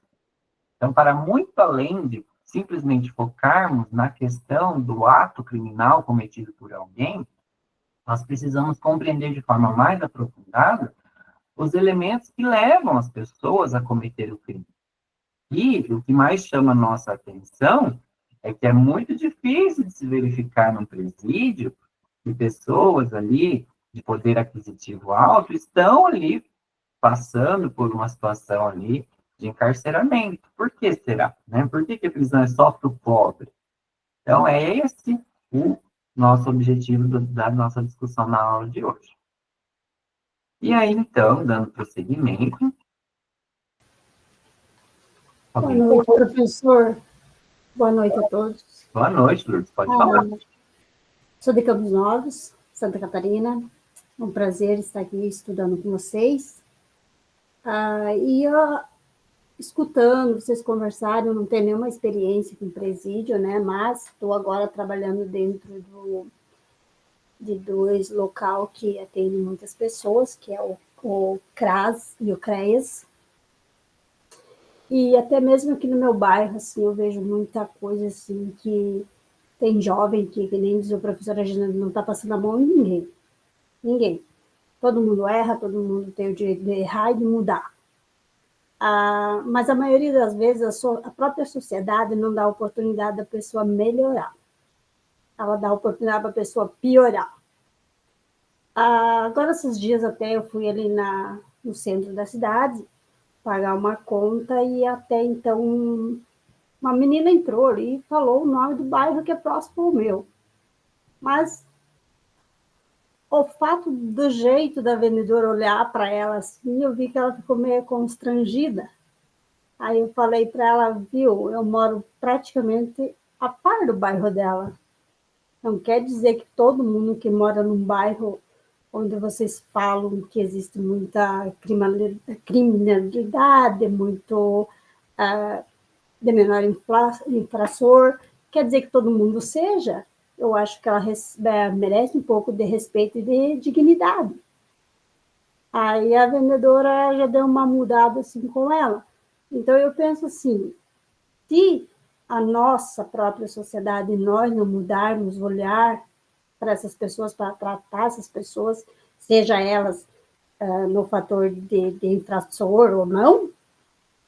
Então, para muito além de simplesmente focarmos na questão do ato criminal cometido por alguém, nós precisamos compreender de forma mais aprofundada os elementos que levam as pessoas a cometer o crime. E o que mais chama a nossa atenção é que é muito difícil de se verificar num presídio que pessoas ali de poder aquisitivo alto estão ali passando por uma situação ali de encarceramento. Por que será? Né? Por que a prisão é só para o pobre? Então, é esse o nosso objetivo da nossa discussão na aula de hoje. E aí, então, dando prosseguimento. Boa noite, professor. Boa noite a todos. Boa noite, Lourdes. Pode falar. Sou de Campos Novos, Santa Catarina. É um prazer estar aqui estudando com vocês. E eu, escutando vocês conversarem, eu não tenho nenhuma experiência com presídio, né? Mas estou agora trabalhando dentro de dois local que atendem muitas pessoas, que é o CRAS e o CREAS. E até mesmo aqui no meu bairro, assim, eu vejo muita coisa, assim, que tem jovem que nem diz o professor Regina, não está passando a mão em ninguém. Ninguém. Todo mundo erra, todo mundo tem o direito de errar e de mudar. Mas a maioria das vezes a própria sociedade não dá oportunidade da pessoa melhorar. Ela dá oportunidade para a pessoa piorar. Agora, esses dias até eu fui ali no centro da cidade pagar uma conta e até então uma menina entrou ali e falou o nome do bairro que é próximo ao meu. Mas o fato do jeito da vendedora olhar para ela assim, eu vi que ela ficou meio constrangida. Aí eu falei para ela, viu, eu moro praticamente a par do bairro dela. Não quer dizer que todo mundo que mora num bairro onde vocês falam que existe muita criminalidade, muito de menor infração, quer dizer que todo mundo seja. Eu acho que ela merece um pouco de respeito e de dignidade. Aí a vendedora já deu uma mudada assim com ela. Então eu penso assim, se a nossa própria sociedade, nós não mudarmos o olhar para essas pessoas, para tratar essas pessoas, seja elas no fator de infrator ou não,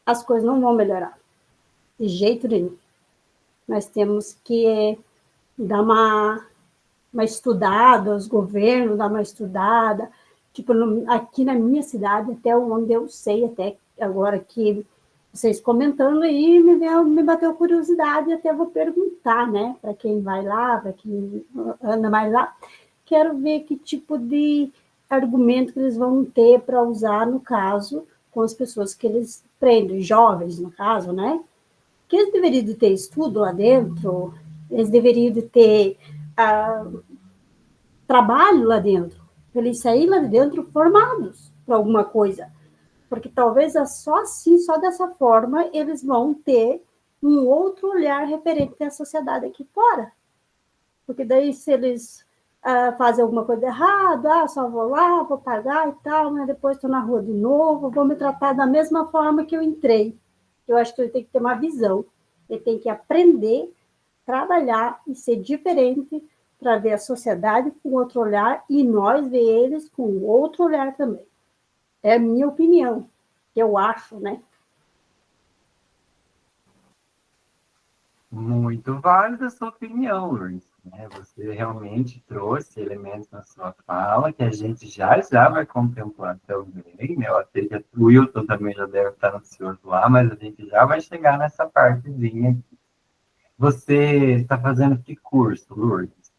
as coisas não vão melhorar, de jeito nenhum. Nós temos que dar uma estudada, os governos dar uma estudada, tipo, aqui na minha cidade, até onde eu sei, até agora que vocês comentando aí, me bateu curiosidade, até vou perguntar, né, para quem vai lá, para quem anda mais lá, quero ver que tipo de argumento que eles vão ter para usar, no caso, com as pessoas que eles prendem, jovens, no caso, né, que eles deveriam de ter estudo lá dentro, eles deveriam de ter trabalho lá dentro, para eles saírem lá de dentro formados para alguma coisa. Porque talvez só assim, só dessa forma, eles vão ter um outro olhar referente à sociedade aqui fora. Porque daí, se eles fazem alguma coisa errada, só vou lá, vou pagar e tal, mas depois estou na rua de novo, vou me tratar da mesma forma que eu entrei. Eu acho que ele tem que ter uma visão, ele tem que aprender, trabalhar e ser diferente para ver a sociedade com outro olhar e nós ver eles com outro olhar também. É a minha opinião, que eu acho, né? Muito válida a sua opinião, Luiz. Né? Você realmente trouxe elementos na sua fala que a gente já vai contemplar também. Né? Eu acho que o Wilton também já deve estar ansioso lá, mas a gente já vai chegar nessa partezinha aqui. Você está fazendo que curso, Lourdes?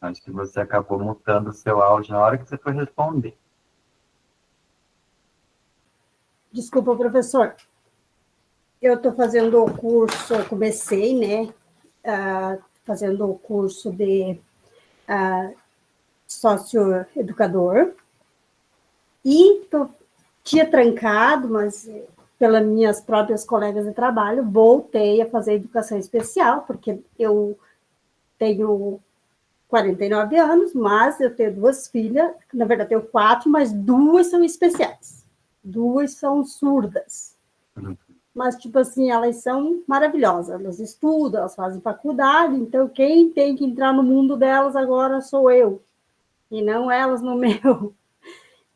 Acho que você acabou mutando o seu áudio na hora que você foi responder. Desculpa, professor. Eu estou fazendo o curso, eu comecei, né, fazendo o curso de socioeducador, e tinha trancado, mas pelas minhas próprias colegas de trabalho, voltei a fazer educação especial, porque eu tenho 49 anos, mas eu tenho 2 filhas, na verdade eu tenho 4, mas 2 são especiais, 2 são surdas. Mas, tipo assim, elas são maravilhosas, elas estudam, elas fazem faculdade, então quem tem que entrar no mundo delas agora sou eu, e não elas no meu.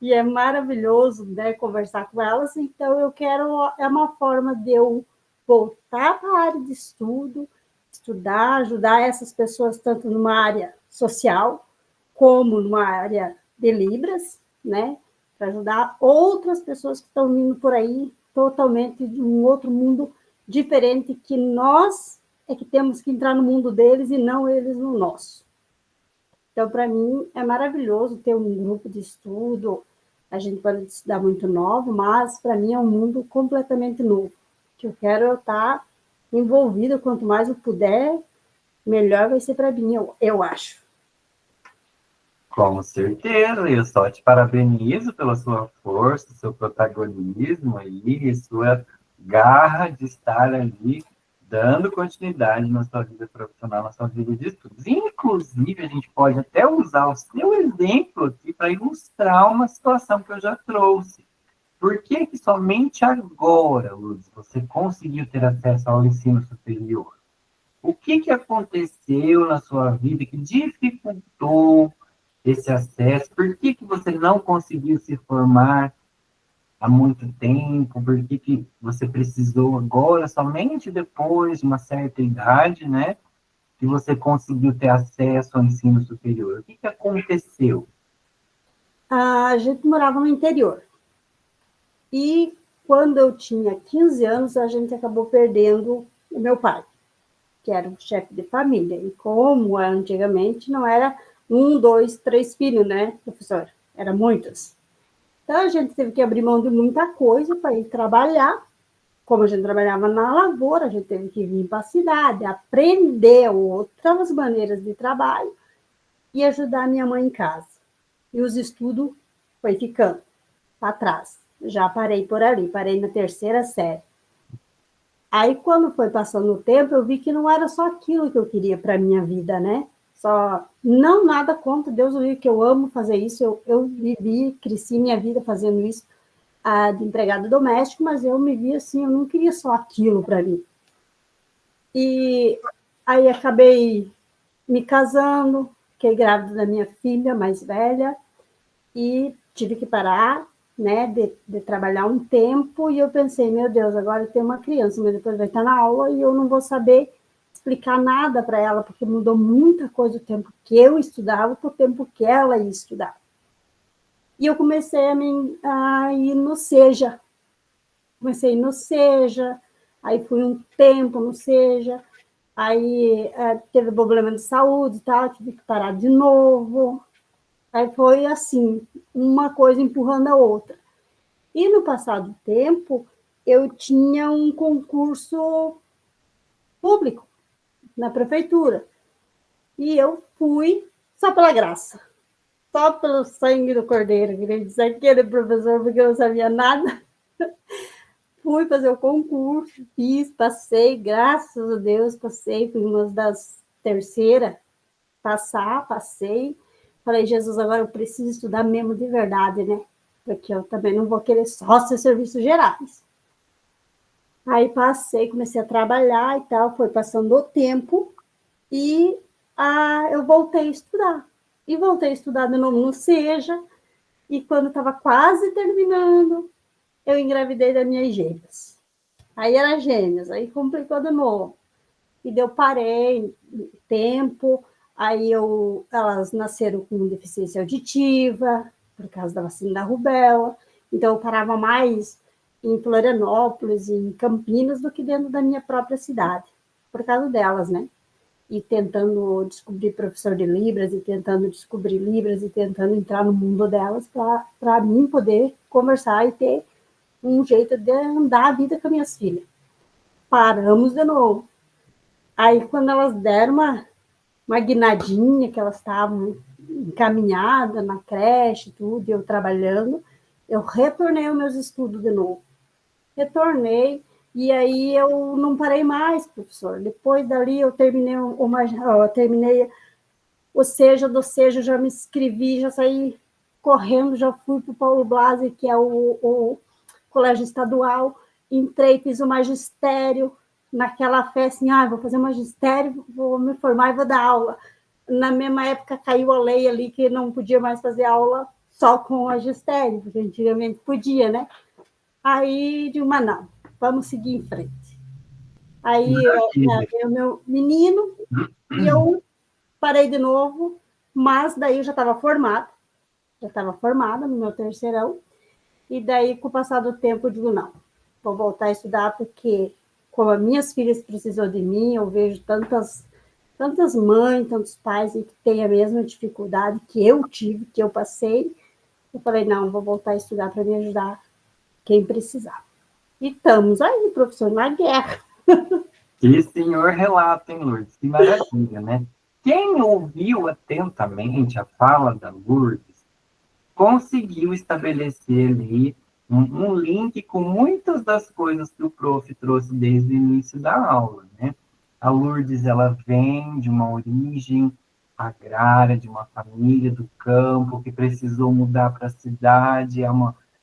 E é maravilhoso, né, conversar com elas, então eu quero, é uma forma de eu voltar para a área de estudo, estudar, ajudar essas pessoas tanto numa área social, como numa área de Libras, né, para ajudar outras pessoas que estão vindo por aí totalmente de um outro mundo diferente, que nós é que temos que entrar no mundo deles e não eles no nosso. Então, para mim, é maravilhoso ter um grupo de estudo. A gente pode estudar muito novo, mas para mim é um mundo completamente novo, que eu quero estar envolvida. Quanto mais eu puder, melhor vai ser para mim, eu acho. Com certeza, eu só te parabenizo pela sua força, seu protagonismo aí, sua garra de estar ali dando continuidade na sua vida profissional, na sua vida de estudos. Inclusive, a gente pode até usar o seu exemplo aqui para ilustrar uma situação que eu já trouxe. Por que que somente agora, Luz, você conseguiu ter acesso ao ensino superior? O que que aconteceu na sua vida que dificultou esse acesso? Por que que você não conseguiu se formar há muito tempo? Por que que você precisou agora, somente depois de uma certa idade, né, que você conseguiu ter acesso ao ensino superior? O que que aconteceu? A gente morava no interior. E quando eu tinha 15 anos, a gente acabou perdendo o meu pai, que era o chefe de família. E como antigamente não era 1, 2, 3 filhos, né, professor? Era muitos. Então, a gente teve que abrir mão de muita coisa para ir trabalhar. Como a gente trabalhava na lavoura, a gente teve que vir para a cidade, aprender outras maneiras de trabalho e ajudar a minha mãe em casa. E os estudos foi ficando para trás. Já parei por ali, parei na 3ª série. Aí, quando foi passando o tempo, eu vi que não era só aquilo que eu queria para a minha vida, né? Só, não nada contra, Deus viu que eu amo fazer isso, eu vivi, cresci minha vida fazendo isso, de empregado doméstico, mas eu me vi assim, eu não queria só aquilo para mim. E aí acabei me casando, fiquei grávida da minha filha mais velha, e tive que parar, né, de trabalhar um tempo, e eu pensei, meu Deus, agora eu tenho uma criança, mas depois vai estar na aula e eu não vou saber explicar nada para ela, porque mudou muita coisa o tempo que eu estudava para o tempo que ela ia estudar. E eu comecei a ir no SEJA. Comecei no SEJA, aí fui um tempo no SEJA, aí teve problema de saúde e tal, tive que parar de novo. Aí foi assim, uma coisa empurrando a outra. E no passado tempo, eu tinha um concurso público na prefeitura. E eu fui só pela graça, só pelo sangue do cordeiro, queria dizer aquele professor, porque eu não sabia nada. Fui fazer o concurso, fiz, passei, graças a Deus, passei, fui uma das terceiras, passei. Falei, Jesus, agora eu preciso estudar mesmo de verdade, né? Porque eu também não vou querer só ser serviços gerais. Aí passei, comecei a trabalhar e tal, foi passando o tempo e eu voltei a estudar. E voltei a estudar de novo no SEJA, e quando estava quase terminando, eu engravidei das minhas gêmeas. Aí era gêmeas, aí complicou de novo. E eu parei tempo, aí elas nasceram com deficiência auditiva, por causa da vacina da rubéola, então eu parava mais em Florianópolis, em Campinas, do que dentro da minha própria cidade, por causa delas, né? E tentando descobrir professor de Libras, e tentando descobrir Libras, e tentando entrar no mundo delas, para mim poder conversar e ter um jeito de andar a vida com as minhas filhas. Paramos de novo. Aí, quando elas deram uma guinadinha, que elas estavam encaminhadas na creche, tudo, e eu trabalhando, eu retornei aos meus estudos de novo. Retornei, e aí eu não parei mais, professor. Depois dali eu terminei o SEJA, do SEJA já me inscrevi, já saí correndo, já fui para o Paulo Blasi, que é o colégio estadual, entrei, fiz o magistério, naquela fé assim, vou fazer magistério, vou me formar e vou dar aula. Na mesma época caiu a lei ali que não podia mais fazer aula só com o magistério, porque antigamente podia, né? Aí, de uma não, vamos seguir em frente. Aí, o meu menino, e eu parei de novo, mas daí eu já estava formada no meu terceirão, e daí, com o passar do tempo, eu digo, não, vou voltar a estudar, porque como as minhas filhas precisou de mim, eu vejo tantas mães, tantos pais que têm a mesma dificuldade que eu tive, que eu passei. Eu falei, não, vou voltar a estudar para me ajudar quem precisar. E estamos aí, professor, na guerra. Que senhor relato, hein, Lourdes? Que maravilha, né? Quem ouviu atentamente a fala da Lourdes conseguiu estabelecer ali um link com muitas das coisas que o prof trouxe desde o início da aula, né? A Lourdes, ela vem de uma origem agrária, de uma família do campo, que precisou mudar para a cidade,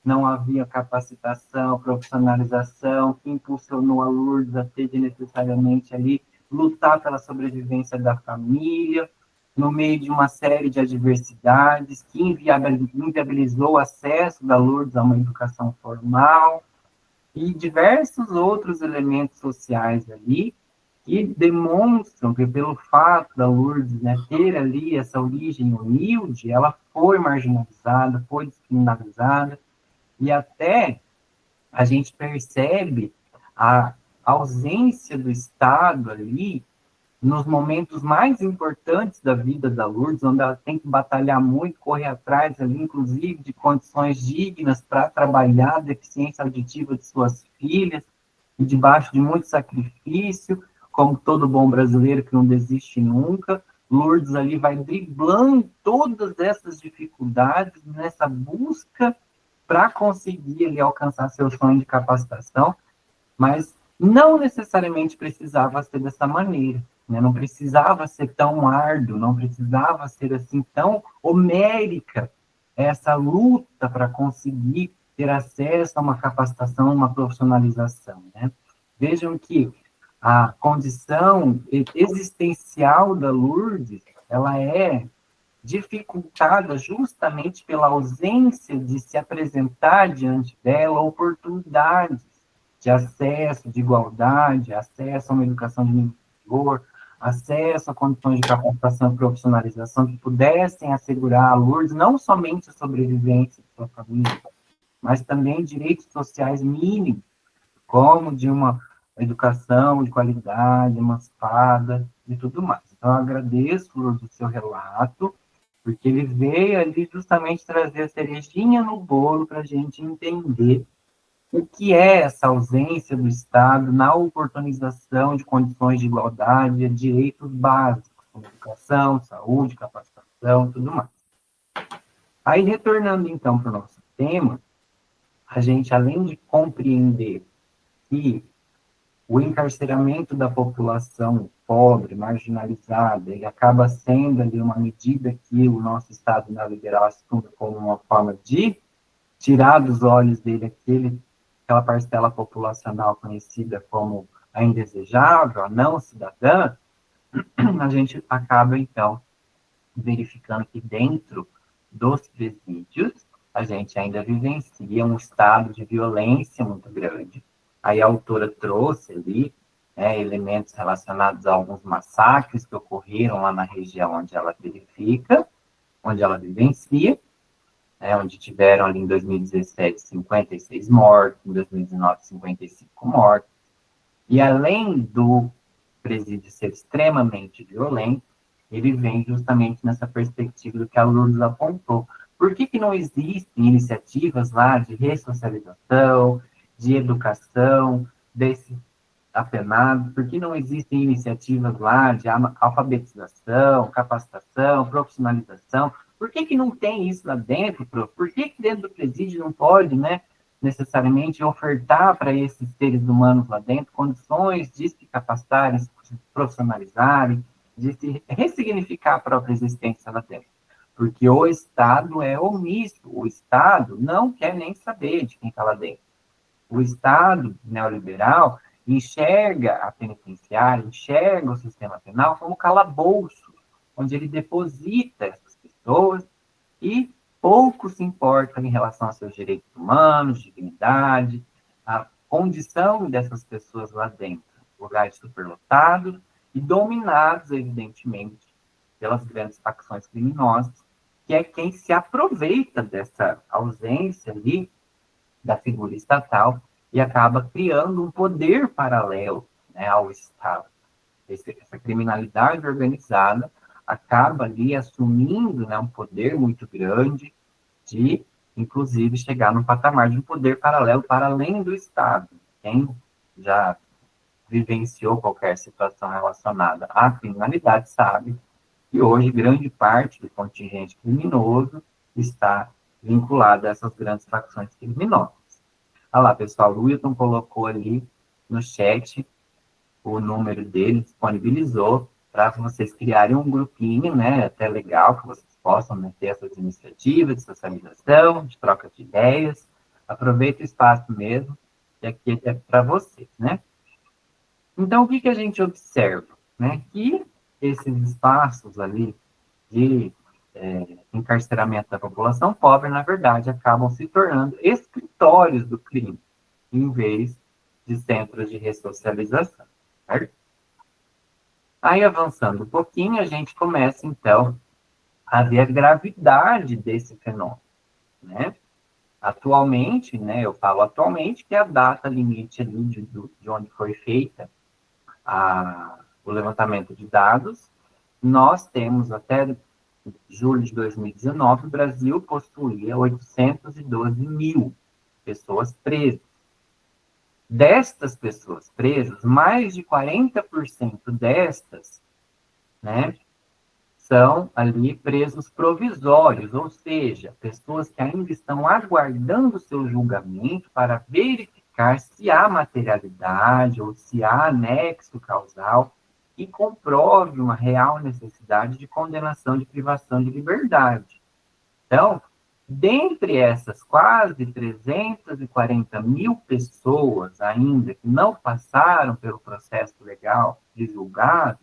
não havia capacitação, profissionalização, que impulsionou a Lourdes a ter de necessariamente ali lutar pela sobrevivência da família, no meio de uma série de adversidades, que inviabilizou o acesso da Lourdes a uma educação formal, e diversos outros elementos sociais ali, que demonstram que, pelo fato da Lourdes, né, ter ali essa origem humilde, ela foi marginalizada, foi descriminalizada, e até a gente percebe a ausência do Estado ali nos momentos mais importantes da vida da Lourdes, onde ela tem que batalhar muito, correr atrás ali, inclusive, de condições dignas para trabalhar a deficiência auditiva de suas filhas, e debaixo de muito sacrifício, como todo bom brasileiro que não desiste nunca. Lourdes ali vai driblando todas essas dificuldades nessa busca para conseguir ali alcançar seu sonho de capacitação, mas não necessariamente precisava ser dessa maneira, né? Não precisava ser tão árduo, não precisava ser assim tão homérica essa luta para conseguir ter acesso a uma capacitação, uma profissionalização, né? Vejam que a condição existencial da Lourdes, ela é dificultada justamente pela ausência de se apresentar diante dela oportunidades de acesso, de igualdade, acesso a uma educação de nível superior, acesso a condições de capacitação e profissionalização que pudessem assegurar a Lourdes não somente a sobrevivência de sua família, mas também direitos sociais mínimos, como de uma educação de qualidade, emancipada e tudo mais. Então, eu agradeço, Lourdes, o seu relato, porque ele veio ali justamente trazer a cerejinha no bolo para a gente entender o que é essa ausência do Estado na oportunização de condições de igualdade e direitos básicos, como educação, saúde, capacitação e tudo mais. Aí, retornando então para o nosso tema, a gente, além de compreender que o encarceramento da população pobre, marginalizada, ele acaba sendo ali uma medida que o nosso Estado neoliberal assume como uma forma de tirar dos olhos dele aquele aquela parcela populacional conhecida como a indesejável, a não cidadã, a gente acaba, então, verificando que dentro dos presídios, a gente ainda vivencia um estado de violência muito grande. Aí a autora trouxe ali, né, elementos relacionados a alguns massacres que ocorreram lá na região onde ela verifica, onde ela vivencia, né, onde tiveram ali em 2017 56 mortos, em 2019 55 mortos. E além do presídio ser extremamente violento, ele vem justamente nessa perspectiva do que a Lourdes apontou. Por que não existem iniciativas lá de ressocialização, de educação desses apenados? Por que não existem iniciativas lá de alfabetização, capacitação, profissionalização? Por que não tem isso lá dentro, prof? Por que dentro do presídio não pode, né, necessariamente ofertar para esses seres humanos lá dentro condições de se capacitarem, se profissionalizarem, de se ressignificar a própria existência lá dentro? Porque o Estado é omisso, o Estado não quer nem saber de quem está lá dentro. O Estado neoliberal enxerga a penitenciária, enxerga o sistema penal como calabouço, onde ele deposita essas pessoas e pouco se importa em relação aos seus direitos humanos, dignidade, a condição dessas pessoas lá dentro. Lugares superlotados e dominados, evidentemente, pelas grandes facções criminosas, que é quem se aproveita dessa ausência ali da figura estatal e acaba criando um poder paralelo, né, ao Estado. Essa criminalidade organizada acaba ali assumindo, né, um poder muito grande de, inclusive, chegar num patamar de um poder paralelo para além do Estado. Quem já vivenciou qualquer situação relacionada à criminalidade sabe que hoje grande parte do contingente criminoso está vinculado a essas grandes facções criminosas. Olha lá, pessoal, o Wilton colocou ali no chat o número dele, disponibilizou para vocês criarem um grupinho, né, até legal, que vocês possam, né, ter essas iniciativas de socialização, de troca de ideias. Aproveita o espaço mesmo, que aqui é para vocês, né? Então, o que a gente observa? Né? Que esses espaços ali de encarceramento da população pobre, na verdade, acabam se tornando escritórios do crime, em vez de centros de ressocialização. Certo? Aí, avançando um pouquinho, a gente começa, então, a ver a gravidade desse fenômeno. Né? Atualmente, né, eu falo atualmente, que é a data limite ali de onde foi feita o levantamento de dados, nós temos até julho de 2019, o Brasil possuía 812 mil pessoas presas. Destas pessoas presas, mais de 40% destas, né, são ali presos provisórios, ou seja, pessoas que ainda estão aguardando seu julgamento para verificar se há materialidade ou se há nexo causal e comprove uma real necessidade de condenação de privação de liberdade. Então, dentre essas quase 340 mil pessoas ainda que não passaram pelo processo legal de julgado,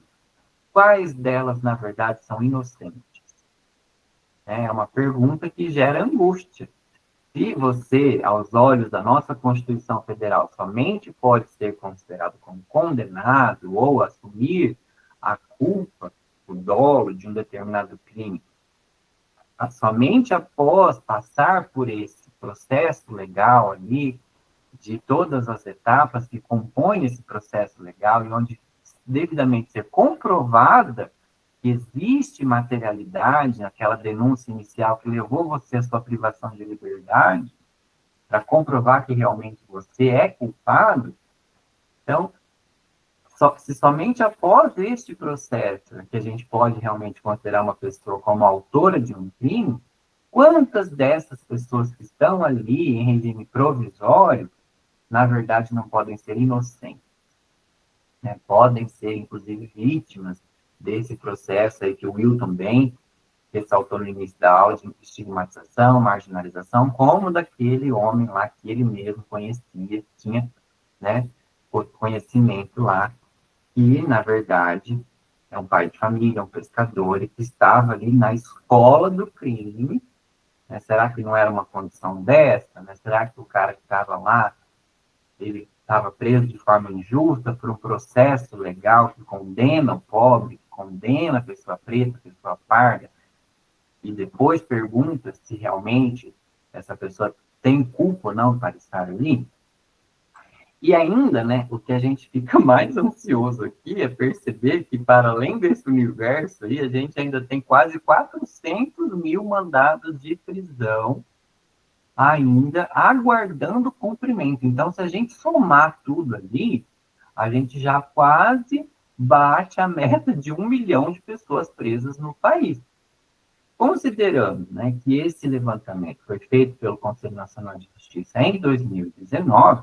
quais delas, na verdade, são inocentes? É uma pergunta que gera angústia. Se você, aos olhos da nossa Constituição Federal, somente pode ser considerado como condenado ou assumir a culpa, o dolo de um determinado crime, somente após passar por esse processo legal ali, de todas as etapas que compõem esse processo legal, e onde devidamente ser comprovada que existe materialidade naquela denúncia inicial que levou você à sua privação de liberdade, para comprovar que realmente você é culpado, então, se somente após este processo que a gente pode realmente considerar uma pessoa como autora de um crime, quantas dessas pessoas que estão ali em regime provisório, na verdade, não podem ser inocentes? Né? Podem ser, inclusive, vítimas desse processo aí que o Wilton bem ressaltou no início da aula, de estigmatização, marginalização, como daquele homem lá que ele mesmo conhecia, tinha, né, conhecimento lá, e, na verdade, é um pai de família, um pescador, e que estava ali na escola do crime, né? Será que não era uma condição dessa? Né? Será que o cara que estava lá, ele estava preso de forma injusta por um processo legal que condena o pobre, que condena a pessoa preta, a pessoa parda, e depois pergunta se realmente essa pessoa tem culpa ou não para estar ali? E ainda, né, o que a gente fica mais ansioso aqui é perceber que, para além desse universo aí, a gente ainda tem quase 400 mil mandados de prisão ainda aguardando cumprimento. Então, se a gente somar tudo ali, a gente já quase bate a meta de 1 milhão de pessoas presas no país. Considerando, né, que esse levantamento foi feito pelo Conselho Nacional de Justiça em 2019,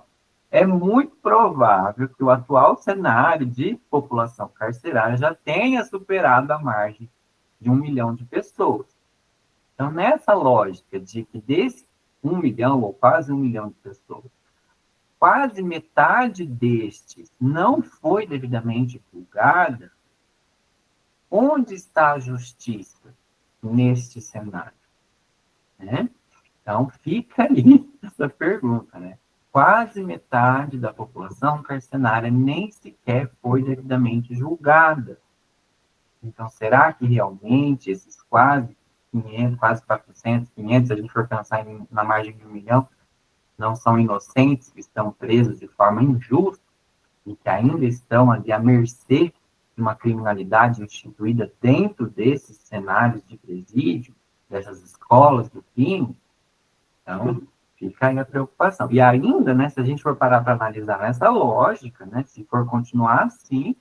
é muito provável que o atual cenário de população carcerária já tenha superado a margem de 1 milhão de pessoas. Então, nessa lógica de que desse 1 milhão, ou quase 1 milhão de pessoas, quase metade destes não foi devidamente julgada, onde está a justiça neste cenário? Né? Então, fica aí essa pergunta, né? Quase metade da população carcerária nem sequer foi devidamente julgada. Então, será que realmente esses quase 500, quase 400, 500, se a gente for pensar na margem de 1 milhão, não são inocentes que estão presos de forma injusta e que ainda estão ali à mercê de uma criminalidade instituída dentro desses cenários de presídio, dessas escolas do crime? Então, fica aí a preocupação. E ainda, né, se a gente for parar para analisar nessa lógica, né, se for continuar assim,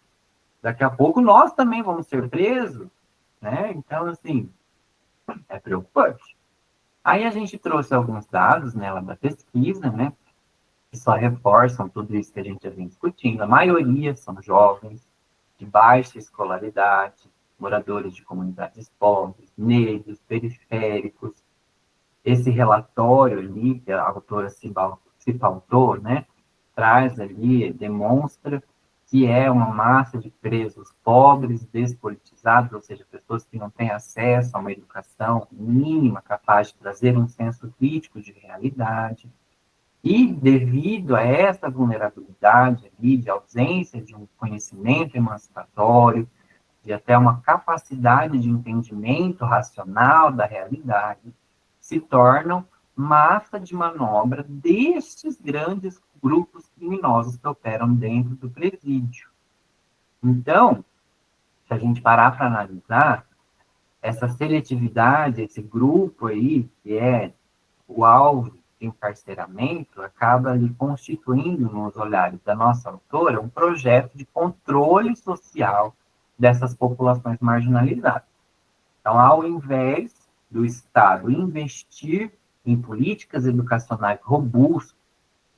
daqui a pouco nós também vamos ser presos, né? Então, assim, é preocupante. Aí a gente trouxe alguns dados, né, lá da pesquisa, né, que só reforçam tudo isso que a gente já vem discutindo. A maioria são jovens, de baixa escolaridade, moradores de comunidades pobres, negros, periféricos. Esse relatório ali, que a autora se pautou, né, traz ali, demonstra que é uma massa de presos pobres, despolitizados, ou seja, pessoas que não têm acesso a uma educação mínima capaz de trazer um senso crítico de realidade. E devido a essa vulnerabilidade ali, de ausência de um conhecimento emancipatório, de até uma capacidade de entendimento racional da realidade, se tornam massa de manobra destes grandes grupos criminosos que operam dentro do presídio. Então, se a gente parar para analisar, essa seletividade, esse grupo aí, que é o alvo de encarceramento, acaba ali constituindo, nos olhares da nossa autora, um projeto de controle social dessas populações marginalizadas. Então, ao invés do Estado investir em políticas educacionais robustas,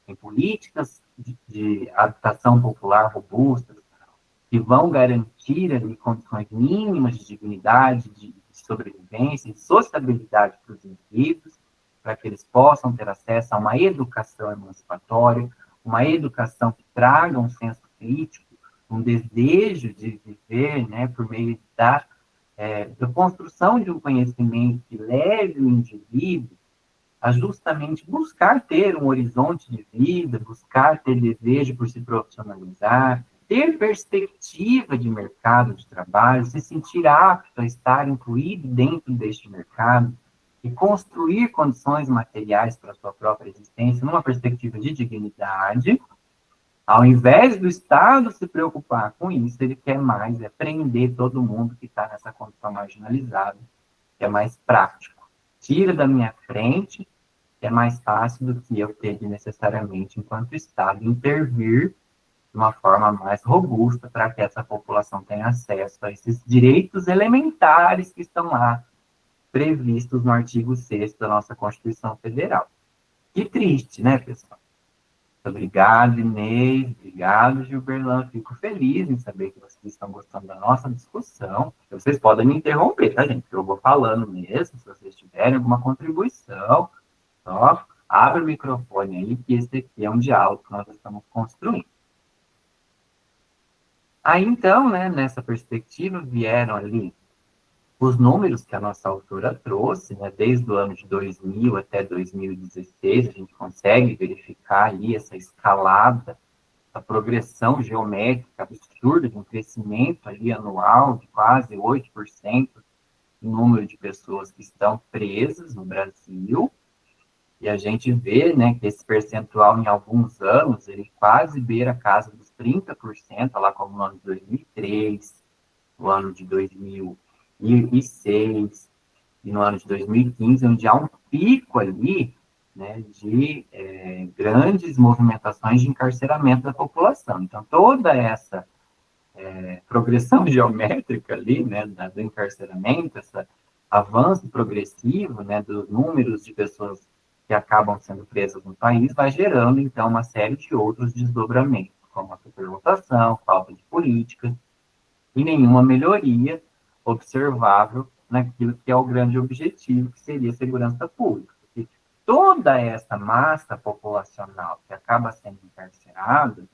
em políticas de habitação popular robustas, que vão garantir ali condições mínimas de dignidade, de sobrevivência e sociabilidade para os indivíduos, para que eles possam ter acesso a uma educação emancipatória, uma educação que traga um senso crítico, um desejo de viver, né, por meio da construção de um conhecimento que leve o indivíduo a justamente buscar ter um horizonte de vida, buscar ter desejo por se profissionalizar, ter perspectiva de mercado de trabalho, se sentir apto a estar incluído dentro deste mercado e construir condições materiais para a sua própria existência numa perspectiva de dignidade. Ao invés do Estado se preocupar com isso, ele quer mais prender todo mundo que está nessa condição marginalizada, que é mais prático. Tira da minha frente, que é mais fácil do que eu ter de necessariamente, enquanto Estado, intervir de uma forma mais robusta para que essa população tenha acesso a esses direitos elementares que estão lá previstos no artigo 6º da nossa Constituição Federal. Que triste, né, pessoal? Obrigado, Inês. Obrigado, Gilberlan. Fico feliz em saber que vocês estão gostando da nossa discussão. Vocês podem me interromper, tá, gente? Eu vou falando mesmo, se vocês tiverem alguma contribuição. Só abre o microfone aí, que esse aqui é um diálogo que nós estamos construindo. Aí, então, né, nessa perspectiva, vieram ali os números que a nossa autora trouxe, né, desde o ano de 2000 até 2016, a gente consegue verificar ali essa escalada, a progressão geométrica absurda de um crescimento ali anual de quase 8% no número de pessoas que estão presas no Brasil. E a gente vê, né, que esse percentual em alguns anos, ele quase beira a casa dos 30%, lá como no ano de 2003, no ano de 2006 e no ano de 2015, onde há um pico ali, né, de grandes movimentações de encarceramento da população. Então, toda essa progressão geométrica ali, né, do encarceramento, esse avanço progressivo, né, dos números de pessoas que acabam sendo presas no país, vai gerando, então, uma série de outros desdobramentos, como a superlotação, falta de políticas, e nenhuma melhoria observável naquilo que é o grande objetivo, que seria a segurança pública. Porque toda essa massa populacional que acaba sendo encarcerada,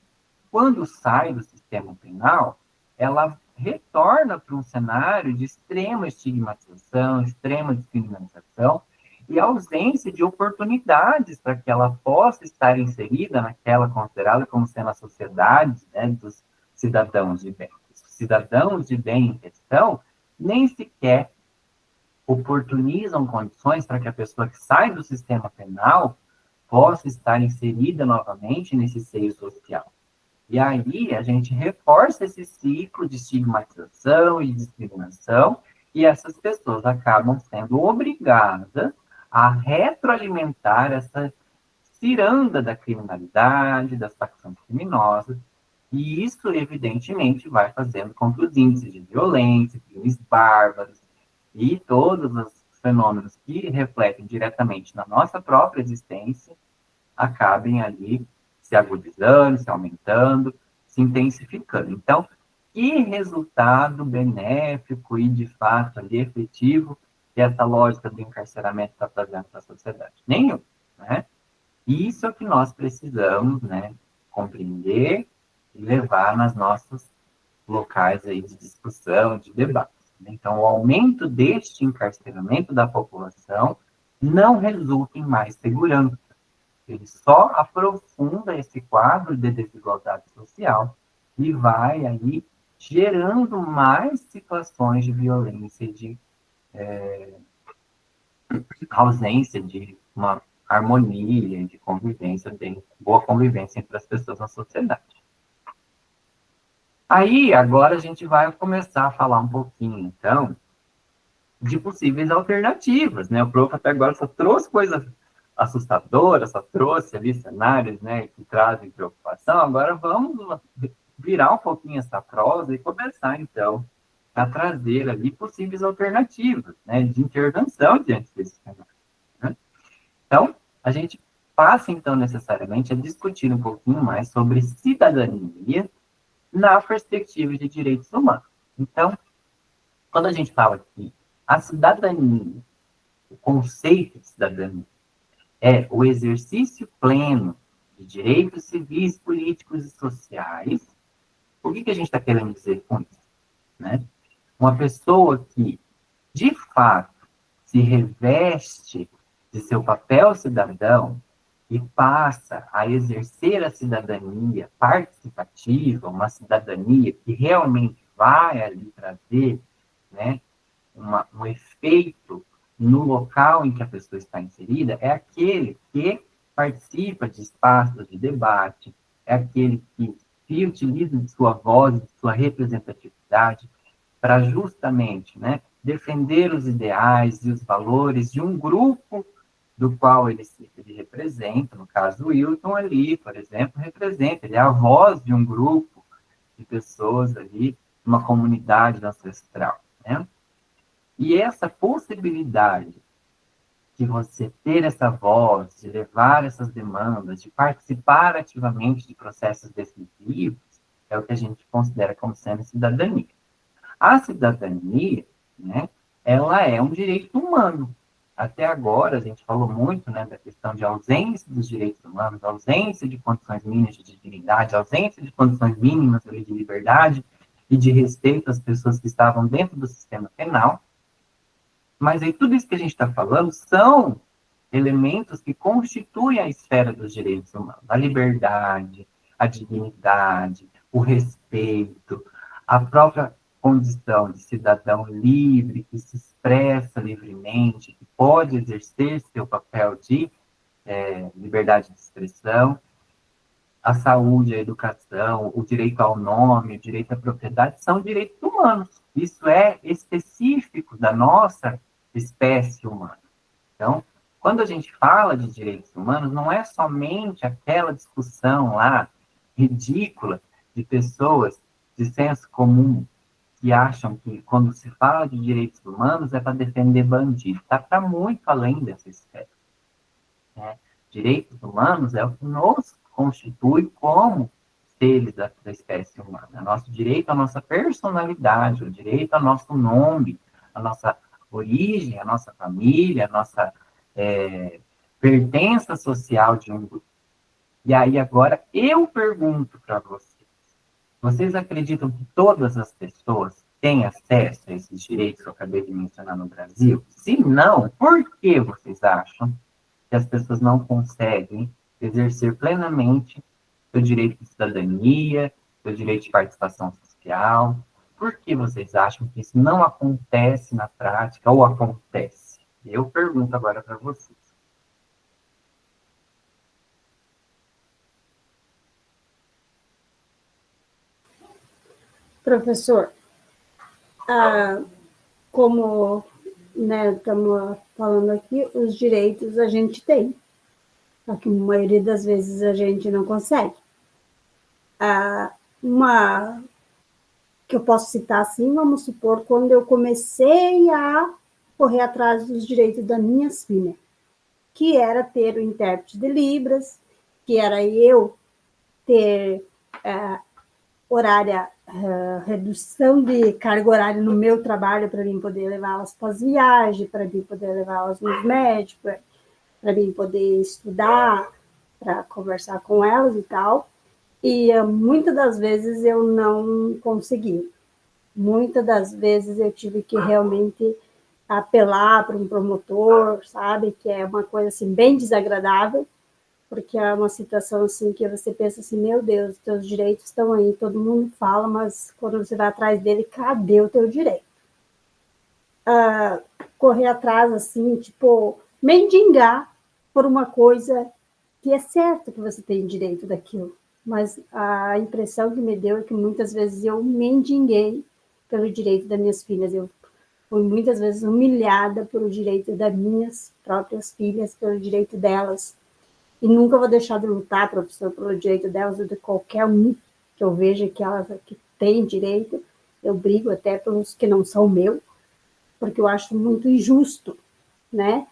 quando sai do sistema penal, ela retorna para um cenário de extrema estigmatização, extrema descriminalização e ausência de oportunidades para que ela possa estar inserida naquela considerada como sendo a sociedade, né, dos cidadãos de bem. Os cidadãos de bem em questão nem sequer oportunizam condições para que a pessoa que sai do sistema penal possa estar inserida novamente nesse seio social. E aí a gente reforça esse ciclo de estigmatização e discriminação, e essas pessoas acabam sendo obrigadas a retroalimentar essa ciranda da criminalidade, das facções criminosas, e isso, evidentemente, vai fazendo com que os índices de violência, crimes bárbaros e todos os fenômenos que refletem diretamente na nossa própria existência acabem ali se agudizando, se aumentando, se intensificando. Então, que resultado benéfico e, de fato, ali, efetivo que essa lógica do encarceramento está trazendo para a sociedade? Nenhum, né? Isso é o que nós precisamos, né, compreender e levar nas nossos locais aí de discussão, de debate. Então, o aumento deste encarceramento da população não resulta em mais segurança. Ele só aprofunda esse quadro de desigualdade social e vai aí gerando mais situações de violência e de ausência de uma harmonia, de convivência, de boa convivência entre as pessoas na sociedade. Aí, agora a gente vai começar a falar um pouquinho, então, de possíveis alternativas, né? O prof até agora só trouxe coisas assustadoras, só trouxe ali cenários, né, que trazem preocupação. Agora vamos virar um pouquinho essa prosa e começar, então, a trazer ali possíveis alternativas, né, de intervenção diante desse cenário, né? Então, a gente passa, então, necessariamente a discutir um pouquinho mais sobre cidadania na perspectiva de direitos humanos. Então, quando a gente fala que a cidadania, o conceito de cidadania, é o exercício pleno de direitos civis, políticos e sociais, o que a gente está querendo dizer com isso, né? Uma pessoa que, de fato, se reveste de seu papel cidadão e passa a exercer a cidadania participativa, uma cidadania que realmente vai ali trazer, né, um efeito no local em que a pessoa está inserida, é aquele que participa de espaços de debate, é aquele que se utiliza de sua voz, de sua representatividade, para justamente, né, defender os ideais e os valores de um grupo do qual ele representa. No caso, o Wilton ali, por exemplo, representa, ele é a voz de um grupo de pessoas ali, uma comunidade ancestral, né? E essa possibilidade de você ter essa voz, de levar essas demandas, de participar ativamente de processos decisivos, é o que a gente considera como sendo cidadania. A cidadania, né, ela é um direito humano. Até agora, a gente falou muito, né, da questão de ausência dos direitos humanos, ausência de condições mínimas de dignidade, ausência de condições mínimas de liberdade e de respeito às pessoas que estavam dentro do sistema penal. Mas aí tudo isso que a gente está falando são elementos que constituem a esfera dos direitos humanos. A liberdade, a dignidade, o respeito, a própria condição de cidadão livre, que se expressa livremente, que pode exercer seu papel de liberdade de expressão, a saúde, a educação, o direito ao nome, o direito à propriedade, são direitos humanos. Isso é específico da nossa espécie humana. Então, quando a gente fala de direitos humanos, não é somente aquela discussão lá ridícula de pessoas de senso comum que acham que quando se fala de direitos humanos é para defender bandido. Está para muito além dessa esfera. Né? Direitos humanos é o que nos constitui como seres da espécie humana. Nosso direito à nossa personalidade, o direito ao nosso nome, a nossa origem, a nossa família, a nossa pertença social de um grupo. E aí agora eu pergunto para vocês, vocês acreditam que todas as pessoas têm acesso a esses direitos que eu acabei de mencionar no Brasil? Se não, por que vocês acham que as pessoas não conseguem exercer plenamente seu direito de cidadania, seu direito de participação social? Por que vocês acham que isso não acontece na prática ou acontece? Eu pergunto agora para vocês. Professor, como estamos falando aqui, os direitos a gente tem, só que a maioria das vezes a gente não consegue. Uma que eu posso citar assim, vamos supor, quando eu comecei a correr atrás dos direitos das minhas filhas, que era ter o intérprete de Libras, que era eu ter redução de carga horária no meu trabalho para mim poder levá-las para as viagens, para mim poder levá-las nos médicos, para mim poder estudar, para conversar com elas e tal. E muitas das vezes eu não consegui. Muitas das vezes eu tive que realmente apelar para um promotor, sabe? Que é uma coisa assim bem desagradável, porque é uma situação assim que você pensa assim, meu Deus, teus direitos estão aí, todo mundo fala, mas quando você vai atrás dele, cadê o teu direito? Correr atrás assim, tipo, mendigar por uma coisa que é certo que você tem direito daquilo, mas a impressão que me deu é que muitas vezes eu mendiguei pelo direito das minhas filhas, eu fui muitas vezes humilhada pelo direito das minhas próprias filhas, pelo direito delas. E nunca vou deixar de lutar, professor, pelo direito delas ou de qualquer um que eu veja que elas que tem direito. Eu brigo até pelos que não são meu, porque eu acho muito injusto, né?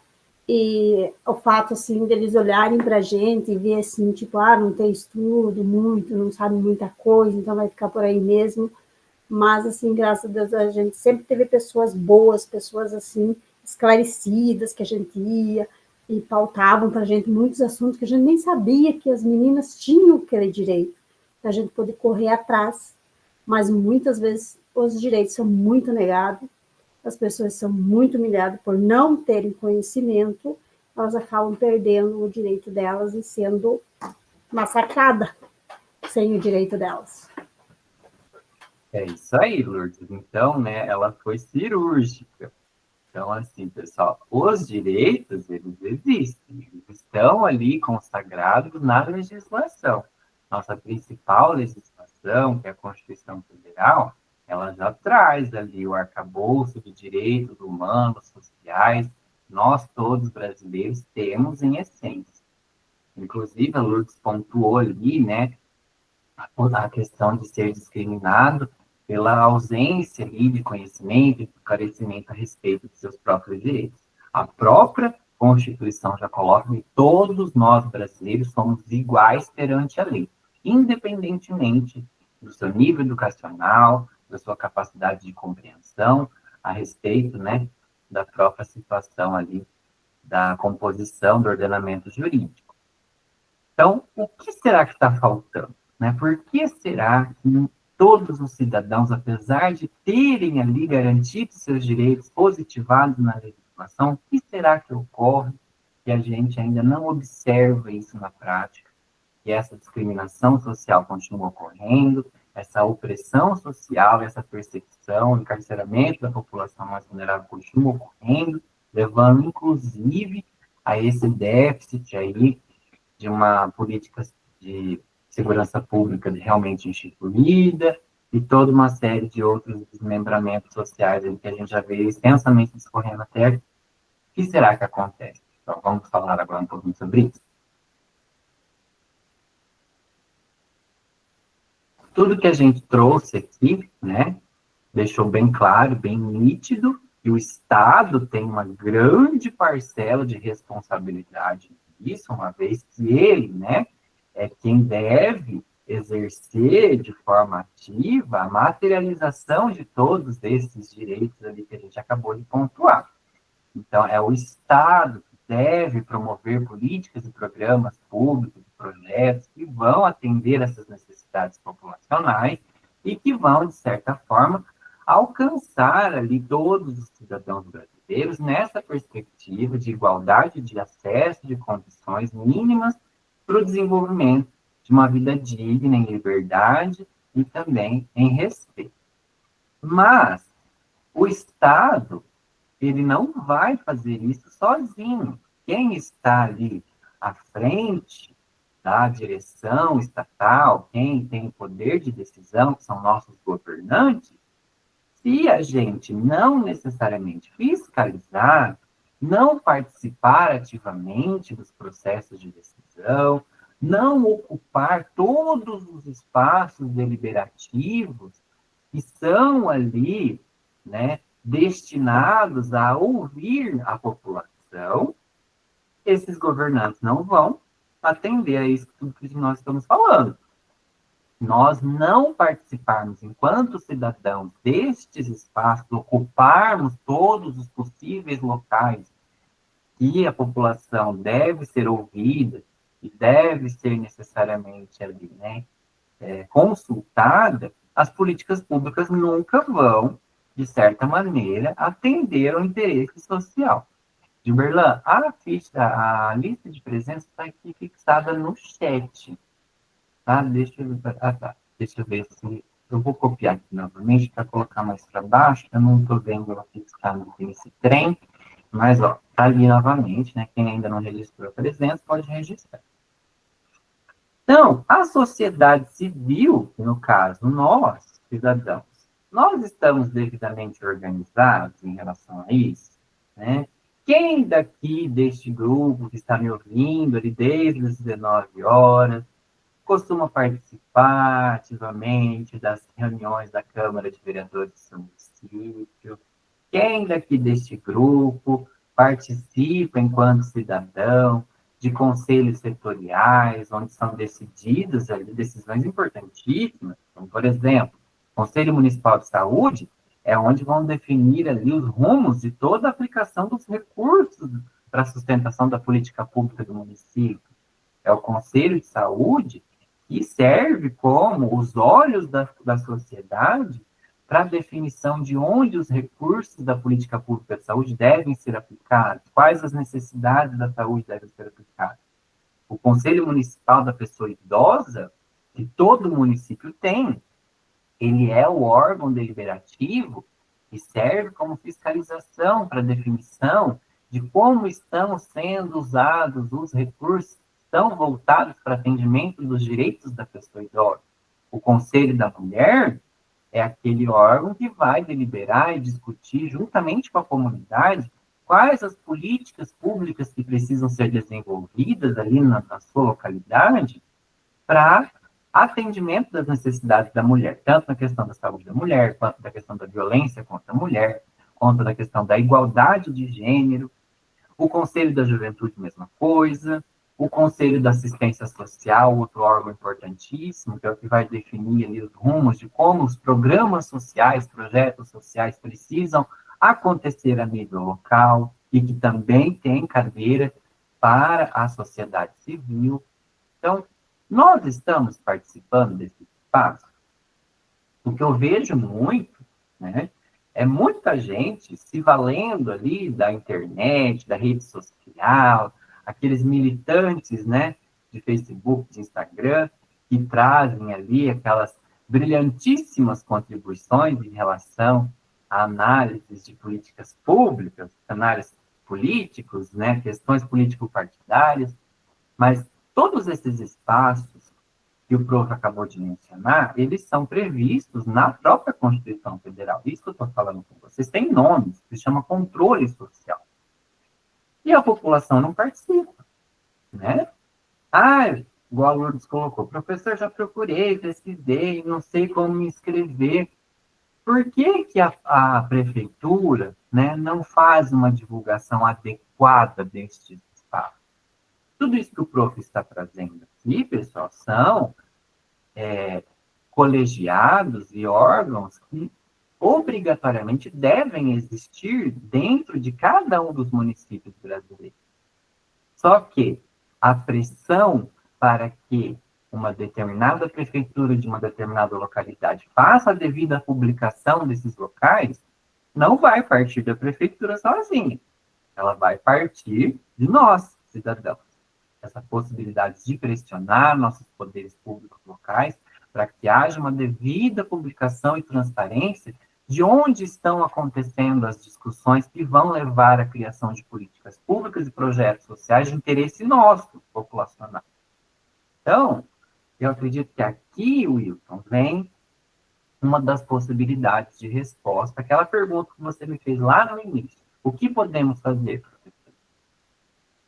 E o fato, assim, deles olharem para a gente e ver, assim, tipo, não tem estudo muito, não sabe muita coisa, então vai ficar por aí mesmo. Mas, assim, graças a Deus, a gente sempre teve pessoas boas, pessoas, assim, esclarecidas, que a gente ia e pautavam para a gente muitos assuntos que a gente nem sabia que as meninas tinham aquele direito, a gente poder correr atrás, mas muitas vezes os direitos são muito negados, as pessoas são muito humilhadas por não terem conhecimento, elas acabam perdendo o direito delas e sendo massacradas sem o direito delas. É isso aí, Lourdes. Então, né, ela foi cirúrgica. Então, assim, pessoal, os direitos, eles existem, eles estão ali consagrados na legislação. Nossa principal legislação, que é a Constituição Federal, ela já traz ali o arcabouço de direitos humanos, sociais, nós todos brasileiros temos em essência. Inclusive, a Lourdes pontuou ali, né, a questão de ser discriminado pela ausência ali de conhecimento e de esclarecimento a respeito de seus próprios direitos. A própria Constituição já coloca que todos nós brasileiros somos iguais perante a lei, independentemente do seu nível educacional, da sua capacidade de compreensão a respeito, né, da própria situação ali da composição do ordenamento jurídico. Então, o que será que está faltando? Né? Por que será que todos os cidadãos, apesar de terem ali garantidos seus direitos positivados na legislação, o que será que ocorre que a gente ainda não observa isso na prática? Que essa discriminação social continua ocorrendo, essa opressão social, essa perseguição, encarceramento da população mais vulnerável continua ocorrendo, levando, inclusive, a esse déficit aí de uma política de segurança pública realmente instituída e toda uma série de outros desmembramentos sociais que a gente já vê extensamente discorrendo até aqui. O que será que acontece? Então, vamos falar agora um pouquinho sobre isso. Tudo que a gente trouxe aqui, né, deixou bem claro, bem nítido, que o Estado tem uma grande parcela de responsabilidade nisso, uma vez que ele, né, é quem deve exercer de forma ativa a materialização de todos esses direitos ali que a gente acabou de pontuar. Então, é o Estado que deve promover políticas e programas públicos, projetos que vão atender essas necessidades populacionais e que vão, de certa forma, alcançar ali todos os cidadãos brasileiros nessa perspectiva de igualdade de acesso, de condições mínimas para o desenvolvimento de uma vida digna, em liberdade e também em respeito. Mas o Estado, ele não vai fazer isso sozinho. Quem está ali à frente da direção estatal, quem tem poder de decisão, que são nossos governantes, se a gente não necessariamente fiscalizar, não participar ativamente dos processos de decisão, não ocupar todos os espaços deliberativos que são ali, né, destinados a ouvir a população, esses governantes não vão atender a isso tudo que nós estamos falando. Nós não participarmos enquanto cidadãos destes espaços, ocuparmos todos os possíveis locais que a população deve ser ouvida e deve ser necessariamente ali, né, consultada, as políticas públicas nunca vão, de certa maneira, atender ao interesse social. Gilberlan, a lista de presença está aqui fixada no chat. Tá? Deixa eu ver se... Eu vou copiar aqui novamente para colocar mais para baixo. Eu não estou vendo ela fixada nesse trem. Mas, ó, tá ali novamente, né? Quem ainda não registrou a presença pode registrar. Então, a sociedade civil, no caso, nós, cidadãos, nós estamos devidamente organizados em relação a isso, né? Quem daqui deste grupo que está me ouvindo ali desde as 19 horas costuma participar ativamente das reuniões da Câmara de Vereadores do seu município? Quem daqui deste grupo participa enquanto cidadão de conselhos setoriais, onde são decididas ali decisões importantíssimas, como, por exemplo, o Conselho Municipal de Saúde é onde vão definir ali os rumos de toda a aplicação dos recursos para a sustentação da política pública do município. É o Conselho de Saúde que serve como os olhos da sociedade para a definição de onde os recursos da política pública de saúde devem ser aplicados, quais as necessidades da saúde devem ser aplicadas. O Conselho Municipal da Pessoa Idosa, que todo município tem, ele é o órgão deliberativo que serve como fiscalização para a definição de como estão sendo usados os recursos que estão voltados para atendimento dos direitos da pessoa idosa. O Conselho da Mulher é aquele órgão que vai deliberar e discutir, juntamente com a comunidade, quais as políticas públicas que precisam ser desenvolvidas ali na sua localidade para atendimento das necessidades da mulher, tanto na questão da saúde da mulher, quanto da questão da violência contra a mulher, quanto da questão da igualdade de gênero. O Conselho da Juventude, mesma coisa. O Conselho da Assistência Social, outro órgão importantíssimo, que é o que vai definir ali os rumos de como os programas sociais, projetos sociais precisam acontecer a nível local e que também tem cadeira para a sociedade civil. Então, nós estamos participando desse espaço. O que eu vejo muito, né, é muita gente se valendo ali da internet, da rede social, aqueles militantes, né, de Facebook, de Instagram, que trazem ali aquelas brilhantíssimas contribuições em relação a análises de políticas públicas, análises políticos, né, questões político-partidárias, mas todos esses espaços que o prof acabou de mencionar, eles são previstos na própria Constituição Federal. Isso que eu estou falando com vocês. Tem nomes, se chama controle social. E a população não participa, né? Ah, igual a Lourdes colocou, professor, já procurei, pesquisei, não sei como me inscrever. Por que que a prefeitura, né, não faz uma divulgação adequada destes espaços? Tudo isso que o prof está trazendo aqui, pessoal, são colegiados e órgãos que obrigatoriamente devem existir dentro de cada um dos municípios brasileiros. Só que a pressão para que uma determinada prefeitura de uma determinada localidade faça a devida publicação desses locais não vai partir da prefeitura sozinha. Ela vai partir de nós, cidadãos. Essa possibilidade de pressionar nossos poderes públicos locais para que haja uma devida publicação e transparência de onde estão acontecendo as discussões que vão levar à criação de políticas públicas e projetos sociais de interesse nosso, populacional. Então, eu acredito que aqui, Wilton, vem uma das possibilidades de resposta àquela pergunta que você me fez lá no início. O que podemos fazer, professor?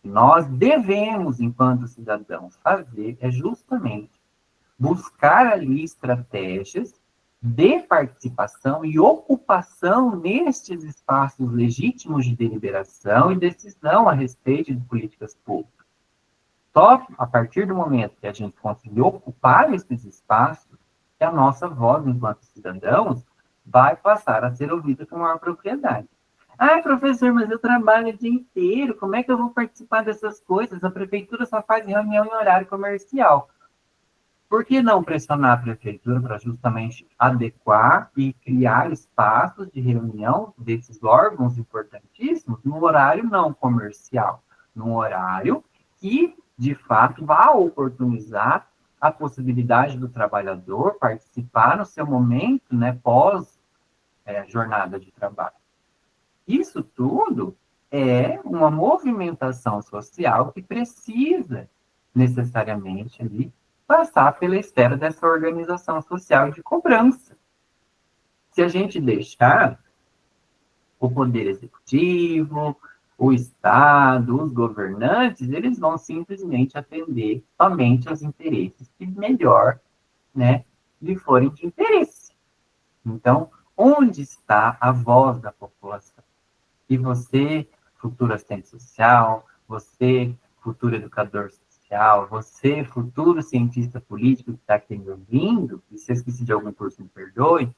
Nós devemos, enquanto cidadãos, fazer é justamente buscar ali estratégias de participação e ocupação nestes espaços legítimos de deliberação e decisão a respeito de políticas públicas. Só a partir do momento que a gente conseguir ocupar esses espaços, que a nossa voz, enquanto cidadãos, vai passar a ser ouvida com maior propriedade. Ah, professor, mas eu trabalho o dia inteiro, como é que eu vou participar dessas coisas? A prefeitura só faz reunião em horário comercial. Por que não pressionar a prefeitura para justamente adequar e criar espaços de reunião desses órgãos importantíssimos no horário não comercial, num horário que, de fato, vá oportunizar a possibilidade do trabalhador participar no seu momento, né, pós jornada de trabalho. Isso tudo é uma movimentação social que precisa necessariamente ali passar pela esfera dessa organização social de cobrança. Se a gente deixar o poder executivo, o Estado, os governantes, eles vão simplesmente atender somente aos interesses que melhor, né, lhe forem de interesse. Então, onde está a voz da população? E você, futuro assistente social, você, futuro educador social, você, futuro cientista político que está aqui me ouvindo, e se eu esqueci de algum curso, me perdoe,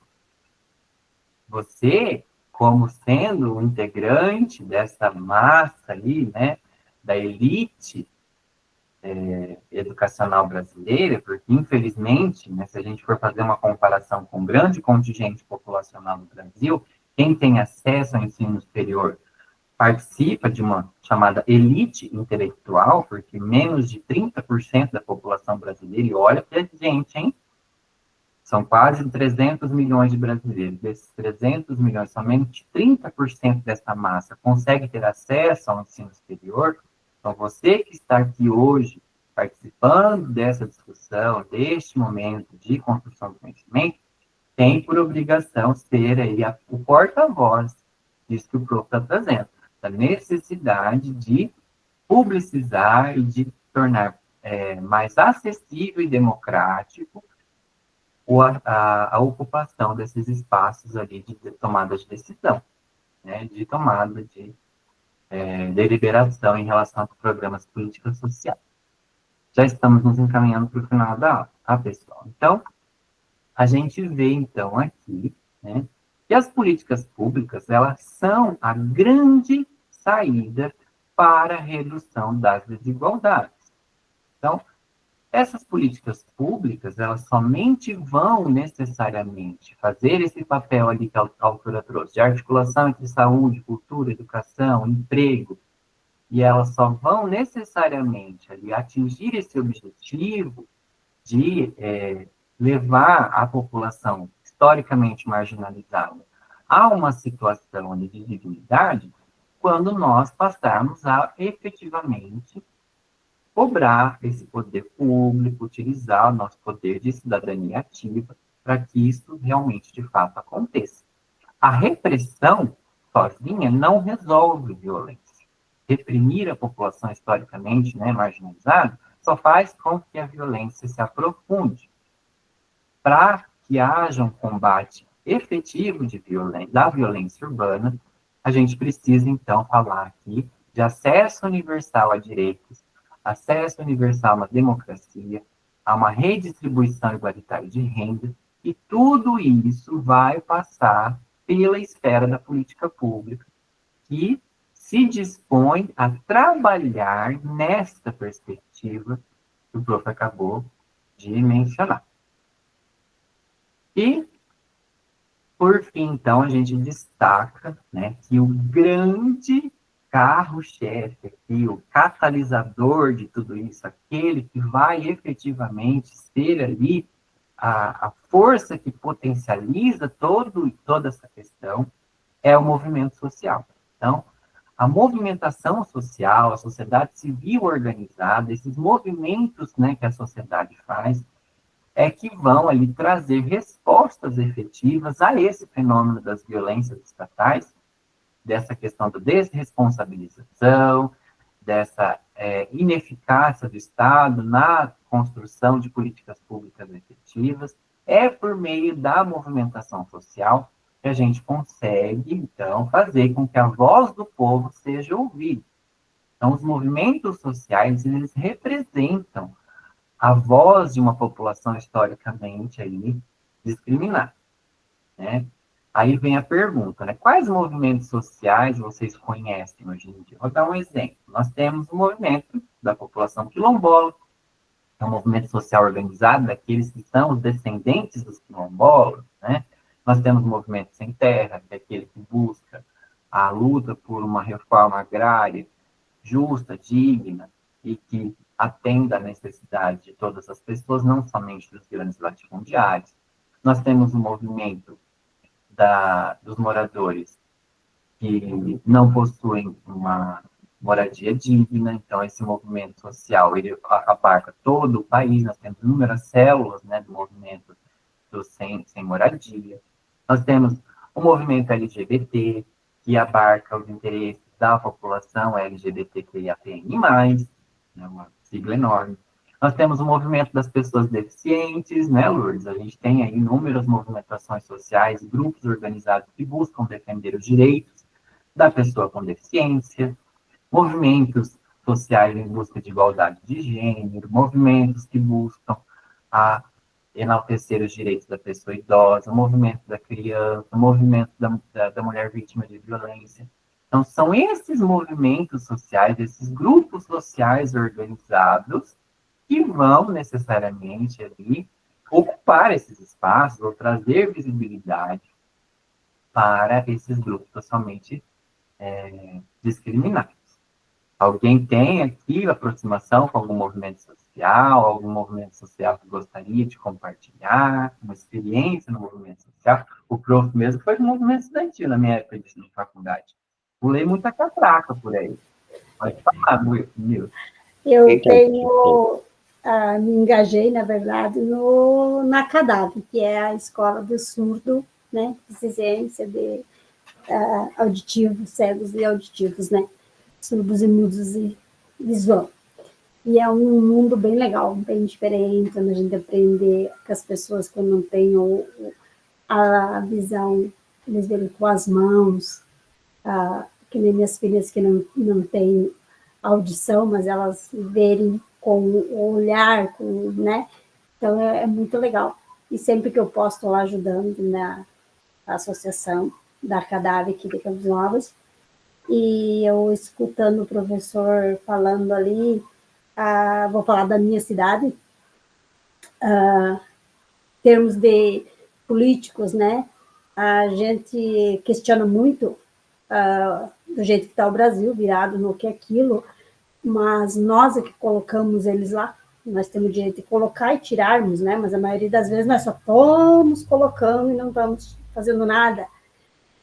você, como sendo um integrante dessa massa ali, né, da elite educacional brasileira, porque, infelizmente, né, se a gente for fazer uma comparação com o grande contingente populacional no Brasil, quem tem acesso ao ensino superior participa de uma chamada elite intelectual, porque menos de 30% da população brasileira, e olha que é gente, hein? São quase 300 milhões de brasileiros. Desses 300 milhões, somente 30% dessa massa consegue ter acesso ao ensino superior. Então, você que está aqui hoje, participando dessa discussão, deste momento de construção do conhecimento, tem por obrigação ser aí o porta-voz disso que o prof está trazendo, da necessidade de publicizar e de tornar mais acessível e democrático a ocupação desses espaços ali de tomada de decisão, né, de tomada de deliberação em relação aos programas políticos sociais. Já estamos nos encaminhando para o final da aula, tá, pessoal? Então, a gente vê, então, aqui, né, que as políticas públicas, elas são a grande saída para a redução das desigualdades. Então, essas políticas públicas, elas somente vão necessariamente fazer esse papel ali que a autora trouxe, de articulação entre saúde, cultura, educação, emprego, e elas só vão necessariamente ali atingir esse objetivo de levar a população historicamente marginalizada a uma situação de dignidade quando nós passarmos a efetivamente cobrar esse poder público, utilizar o nosso poder de cidadania ativa para que isso realmente, de fato, aconteça. A repressão sozinha não resolve violência. Reprimir a população historicamente, né, marginalizada só faz com que a violência se aprofunde. Para que haja um combate efetivo da violência urbana, a gente precisa, então, falar aqui de acesso universal a direitos, acesso universal à democracia, a uma redistribuição igualitária de renda, e tudo isso vai passar pela esfera da política pública, que se dispõe a trabalhar nesta perspectiva que o prof. Acabou de mencionar. E, por fim, então, a gente destaca, né, que o grande carro-chefe aqui, o catalisador de tudo isso, aquele que vai efetivamente ser ali a força que potencializa toda essa questão, é o movimento social. Então, a movimentação social, a sociedade civil organizada, esses movimentos, né, que a sociedade faz, é que vão ali trazer respostas efetivas a esse fenômeno das violências estatais, dessa questão da desresponsabilização, dessa ineficácia do Estado na construção de políticas públicas efetivas. É por meio da movimentação social que a gente consegue, então, fazer com que a voz do povo seja ouvida. Então, os movimentos sociais, eles representam a voz de uma população historicamente aí discriminada, né? Aí vem a pergunta, né? Quais movimentos sociais vocês conhecem hoje em dia? Vou dar um exemplo. Nós temos o movimento da população quilombola, que é um movimento social organizado daqueles que são os descendentes dos quilombolas, né? Nós temos o movimento Sem Terra, que é aquele que busca a luta por uma reforma agrária justa, digna, e que atenda à necessidade de todas as pessoas, não somente dos grandes latifundiários. Nós temos o movimento dos moradores que não possuem uma moradia digna, então esse movimento social, ele abarca todo o país, nós temos inúmeras células, né, do movimento do sem moradia. Nós temos o movimento LGBT, que abarca os interesses da população LGBTQIAPN+, né, uma sigla enorme. Nós temos o movimento das pessoas deficientes, né, Lourdes? A gente tem aí inúmeras movimentações sociais, grupos organizados que buscam defender os direitos da pessoa com deficiência, movimentos sociais em busca de igualdade de gênero, movimentos que buscam enaltecer os direitos da pessoa idosa, o movimento da criança, o movimento da mulher vítima de violência. Então, são esses movimentos sociais, esses grupos sociais organizados, que vão necessariamente ali ocupar esses espaços ou trazer visibilidade para esses grupos totalmente discriminados. Alguém tem aqui aproximação com algum movimento social que gostaria de compartilhar, uma experiência no movimento social? O prof mesmo foi do movimento estudantil na minha época de faculdade. Pulei muita catraca por aí. Pode falar, Nilson. Eu tenho, me engajei, na verdade, na CADAV, que é a Escola do Surdo, né, deficiência de auditivos, cegos e auditivos, né, surdos e mudos e visual. E é um mundo bem legal, bem diferente, onde a gente aprende que as pessoas, quando não têm a visão, eles veem com as mãos, que nem minhas filhas que não têm audição, mas elas verem com o olhar, né? Então, é muito legal. E sempre que eu posso, estou lá ajudando na associação da Cadáver aqui de Campos Novos, e eu escutando o professor falando ali, vou falar da minha cidade, termos de políticos, né? A gente questiona muito do jeito que está o Brasil, virado no que é aquilo, mas nós é que colocamos eles lá. Nós temos o direito de colocar e tirarmos, né? Mas a maioria das vezes nós só estamos colocando e não estamos fazendo nada.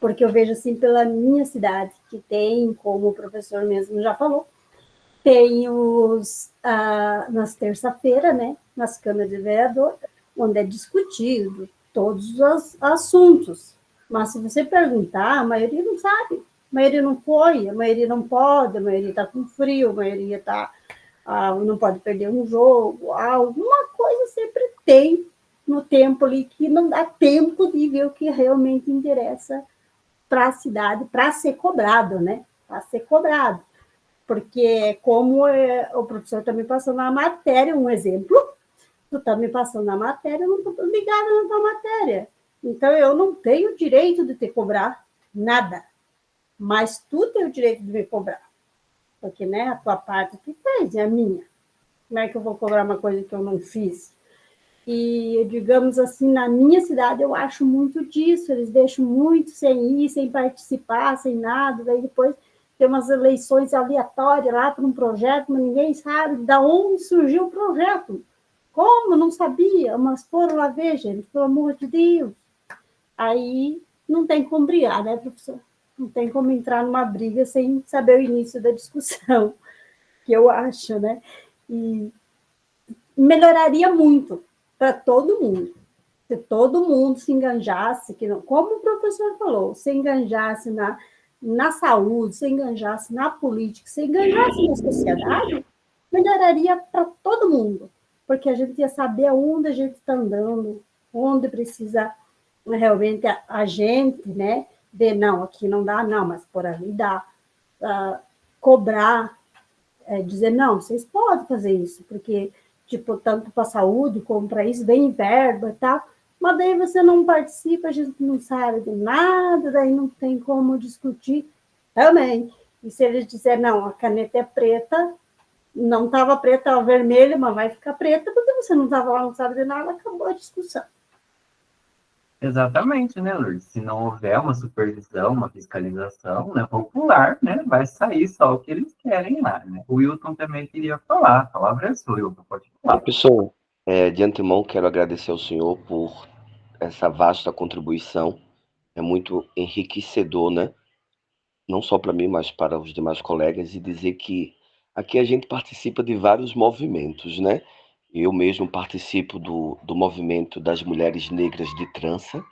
Porque eu vejo assim pela minha cidade, que tem, como o professor mesmo já falou, tem nas terça-feira, né? Nas câmaras de vereador, onde é discutido todos os assuntos. Mas se você perguntar, a maioria não sabe. A maioria não foi, a maioria não pode, a maioria está com frio, a maioria não pode perder um jogo. Alguma coisa sempre tem no tempo ali que não dá tempo de ver o que realmente interessa para a cidade, para ser cobrado, né? Para ser cobrado. Porque, como o professor está me passando na matéria, um exemplo, tu está me passando na matéria, eu não estou ligada na tua matéria. Então, eu não tenho o direito de te cobrar nada, mas tu tem o direito de me cobrar. Porque, né, a tua parte tu fez, é a minha. Como é que eu vou cobrar uma coisa que eu não fiz? E, digamos assim, na minha cidade, eu acho muito disso. Eles deixam muito sem ir, sem participar, sem nada. Daí depois tem umas eleições aleatórias lá para um projeto, mas ninguém sabe de onde surgiu o projeto. Como? Não sabia, mas foram lá ver, gente, pelo amor de Deus. Aí não tem como brigar, né, professor? Não tem como entrar numa briga sem saber o início da discussão, que eu acho, né? E melhoraria muito para todo mundo. Se todo mundo se enganjasse, como o professor falou, se enganjasse na saúde, se enganjasse na política, se enganjasse na sociedade, melhoraria para todo mundo, porque a gente ia saber aonde a gente está andando, onde precisa realmente a gente, né, ver, não, aqui não dá, não, mas por ali dá, cobrar, dizer, não, vocês podem fazer isso, porque, tipo, tanto para a saúde como para isso, vem verba e tal, mas daí você não participa, a gente não sabe de nada, daí não tem como discutir também. E se eles disserem, não, a caneta é preta, não estava preta, estava vermelha, mas vai ficar preta, porque você não estava lá, não sabe de nada, acabou a discussão. Exatamente, né, Lourdes? Se não houver uma supervisão, uma fiscalização, né, popular, né, vai sair só o que eles querem lá, né? O Wilton também queria falar, a palavra é sua, Wilton, pode falar. Professor, de antemão quero agradecer ao senhor por essa vasta contribuição. É muito enriquecedor, né? Não só para mim, mas para os demais colegas, e dizer que aqui a gente participa de vários movimentos, né? Eu mesmo participo do movimento das mulheres negras de trança,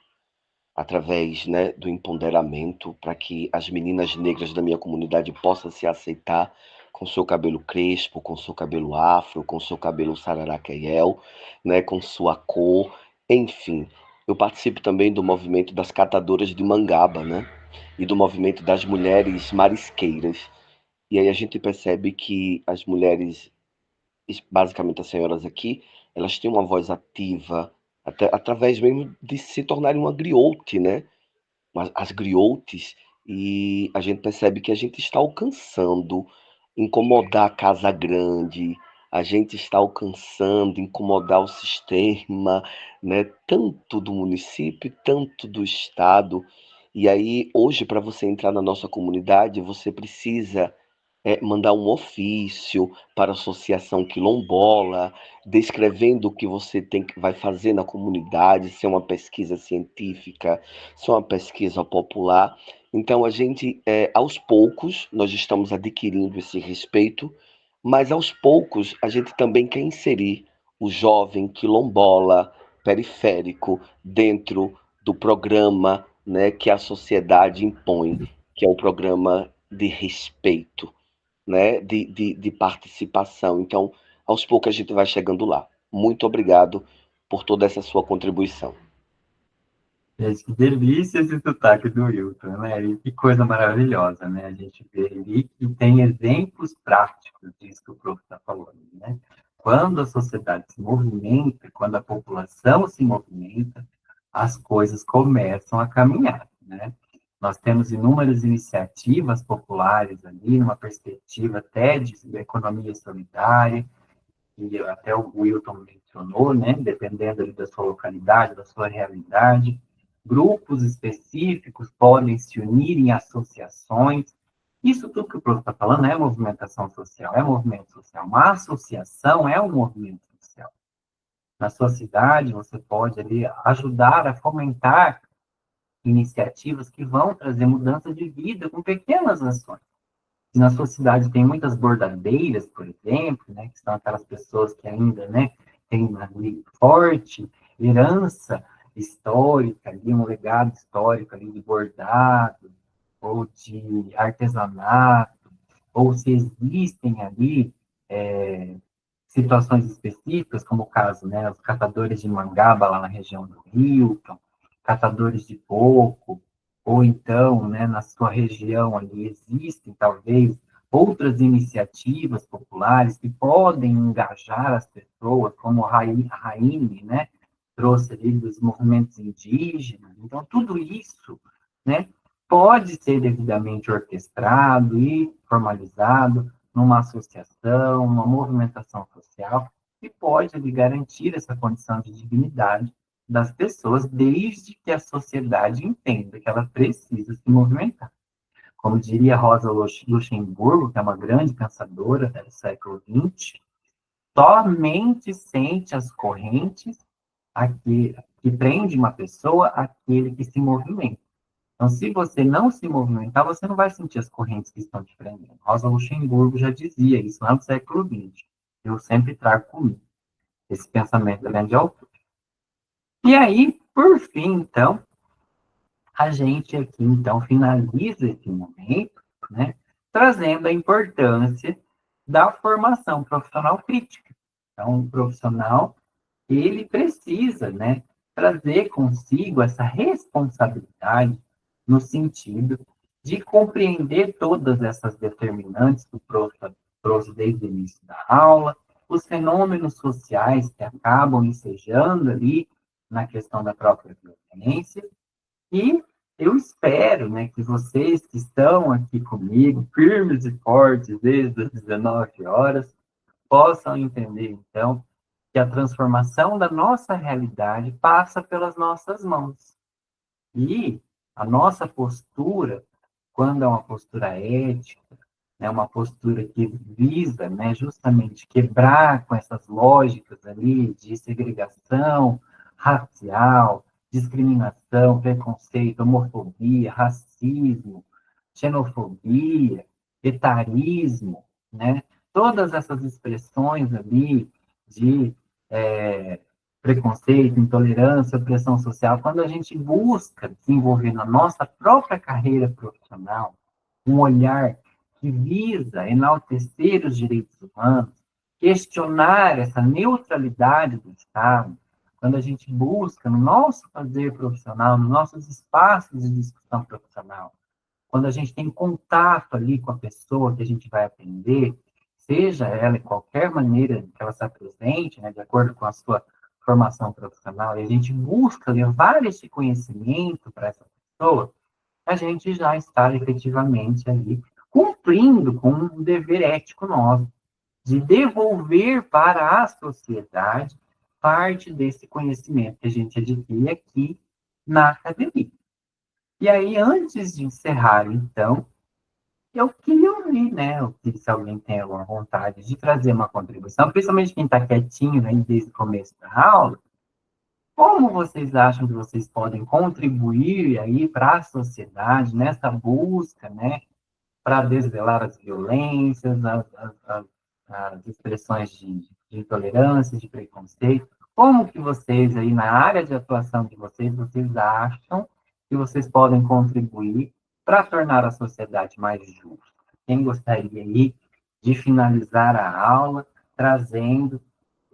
através, né, do empoderamento, para que as meninas negras da minha comunidade possam se aceitar com seu cabelo crespo, com seu cabelo afro, com seu cabelo sararaqueiel, né, com sua cor, enfim. Eu participo também do movimento das catadoras de mangaba, né, e do movimento das mulheres marisqueiras. E aí a gente percebe que as mulheres, basicamente as senhoras aqui, elas têm uma voz ativa, até através mesmo de se tornarem uma griote, né? As griotes, e a gente percebe que a gente está alcançando incomodar a Casa Grande, a gente está alcançando incomodar o sistema, né? Tanto do município, tanto do estado. E aí, hoje, para você entrar na nossa comunidade, você precisa mandar um ofício para a Associação Quilombola, descrevendo o que você vai fazer na comunidade, se é uma pesquisa científica, se é uma pesquisa popular. Então, a gente, aos poucos, nós estamos adquirindo esse respeito, mas aos poucos a gente também quer inserir o jovem quilombola periférico dentro do programa, né, que a sociedade impõe, que é o programa de respeito, né, de participação. Então, aos poucos a gente vai chegando lá. Muito obrigado por toda essa sua contribuição. Gente, que delícia esse sotaque do Wilton, né? E que coisa maravilhosa, né? A gente vê ali que tem exemplos práticos disso que o prof está falando, né? Quando a sociedade se movimenta, quando a população se movimenta, as coisas começam a caminhar, né? Nós temos inúmeras iniciativas populares ali, numa perspectiva até de economia solidária, que até o Wilton mencionou, né, dependendo ali da sua localidade, da sua realidade. Grupos específicos podem se unir em associações. Isso tudo que o professor está falando é movimentação social, é movimento social. Uma associação é um movimento social. Na sua cidade, você pode ali ajudar a fomentar iniciativas que vão trazer mudança de vida com pequenas ações. Na sua cidade tem muitas bordadeiras, por exemplo, né, que são aquelas pessoas que ainda, né, têm uma forte herança histórica, ali, um legado histórico ali de bordado, ou de artesanato, ou se existem ali situações específicas, como o caso, né, os catadores de mangaba lá na região do Rio, catadores de coco, ou então, né, na sua região ali existem talvez outras iniciativas populares que podem engajar as pessoas, como a Raine, né, trouxe ali dos movimentos indígenas. Então, tudo isso, né, pode ser devidamente orquestrado e formalizado numa associação, uma movimentação social, que pode lhe garantir essa condição de dignidade das pessoas, desde que a sociedade entenda que ela precisa se movimentar. Como diria Rosa Luxemburgo, que é uma grande pensadora do século XX, somente sente as correntes que prende uma pessoa aquele que se movimenta. Então, se você não se movimentar, você não vai sentir as correntes que estão te prendendo. Rosa Luxemburgo já dizia isso lá no século XX. Eu sempre trago comigo esse pensamento da grande autora. E aí, por fim, então, a gente aqui, então, finaliza esse momento, né, trazendo a importância da formação profissional crítica. Então, o profissional, ele precisa, né, trazer consigo essa responsabilidade no sentido de compreender todas essas determinantes que o prof trouxe desde o início da aula, os fenômenos sociais que acabam ensejando ali na questão da própria violência, e eu espero, né, que vocês que estão aqui comigo, firmes e fortes desde as 19 horas, possam entender, então, que a transformação da nossa realidade passa pelas nossas mãos. E a nossa postura, quando é uma postura ética, né, uma postura que visa, né, justamente quebrar com essas lógicas ali de segregação racial, discriminação, preconceito, homofobia, racismo, xenofobia, etarismo, né? Todas essas expressões ali de preconceito, intolerância, opressão social, quando a gente busca desenvolver na nossa própria carreira profissional um olhar que visa enaltecer os direitos humanos, questionar essa neutralidade do Estado, quando a gente busca no nosso fazer profissional, nos nossos espaços de discussão profissional, quando a gente tem contato ali com a pessoa que a gente vai atender, seja ela em qualquer maneira que ela se apresente, né, de acordo com a sua formação profissional, e a gente busca levar esse conhecimento para essa pessoa, a gente já está efetivamente ali cumprindo com um dever ético nosso, de devolver para a sociedade parte desse conhecimento que a gente adquire aqui na academia. E aí, antes de encerrar, então, eu queria ouvir, né, se alguém tem alguma vontade de trazer uma contribuição, principalmente quem está quietinho, né, desde o começo da aula, como vocês acham que vocês podem contribuir aí para a sociedade nessa busca, né, para desvelar as violências, as expressões de intolerância, de preconceito? Como que vocês aí na área de atuação de vocês, vocês acham que vocês podem contribuir para tornar a sociedade mais justa? Quem gostaria aí de finalizar a aula trazendo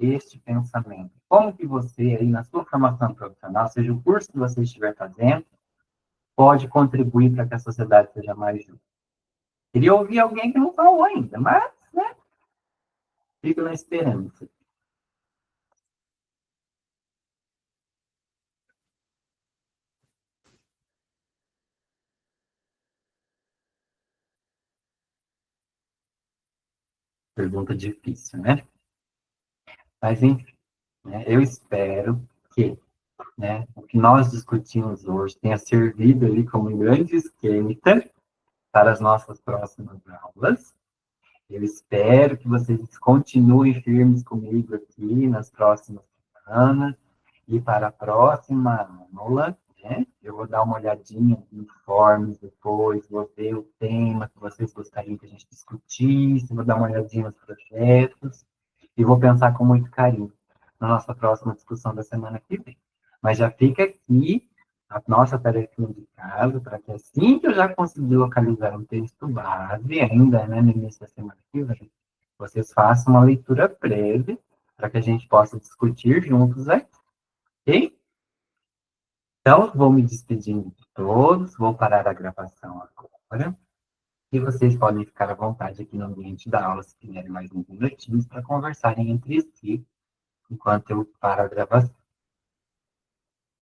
este pensamento? Como que você, aí na sua formação profissional, seja o curso que você estiver fazendo, pode contribuir para que a sociedade seja mais justa? Queria ouvir alguém que não falou ainda, mas, né, fico na esperança. Pergunta difícil, né? Mas, enfim, né, eu espero que, né, o que nós discutimos hoje tenha servido ali como um grande esquenta para as nossas próximas aulas. Eu espero que vocês continuem firmes comigo aqui nas próximas semanas. E para a próxima aula, né, eu vou dar uma olhadinha nos informes depois, vou ver o tema que vocês gostariam que a gente discutisse, vou dar uma olhadinha nos projetos e vou pensar com muito carinho na nossa próxima discussão da semana que vem. Mas já fica aqui a nossa tarefinha de casa, para que assim que eu já conseguir localizar um texto base, ainda né, no início da semana que vem, vocês façam uma leitura breve, para que a gente possa discutir juntos aqui, ok? Então, vou me despedindo de todos, vou parar a gravação agora, e vocês podem ficar à vontade aqui no ambiente da aula, se quiserem mais uns minutinhos, para conversarem entre si, enquanto eu paro a gravação.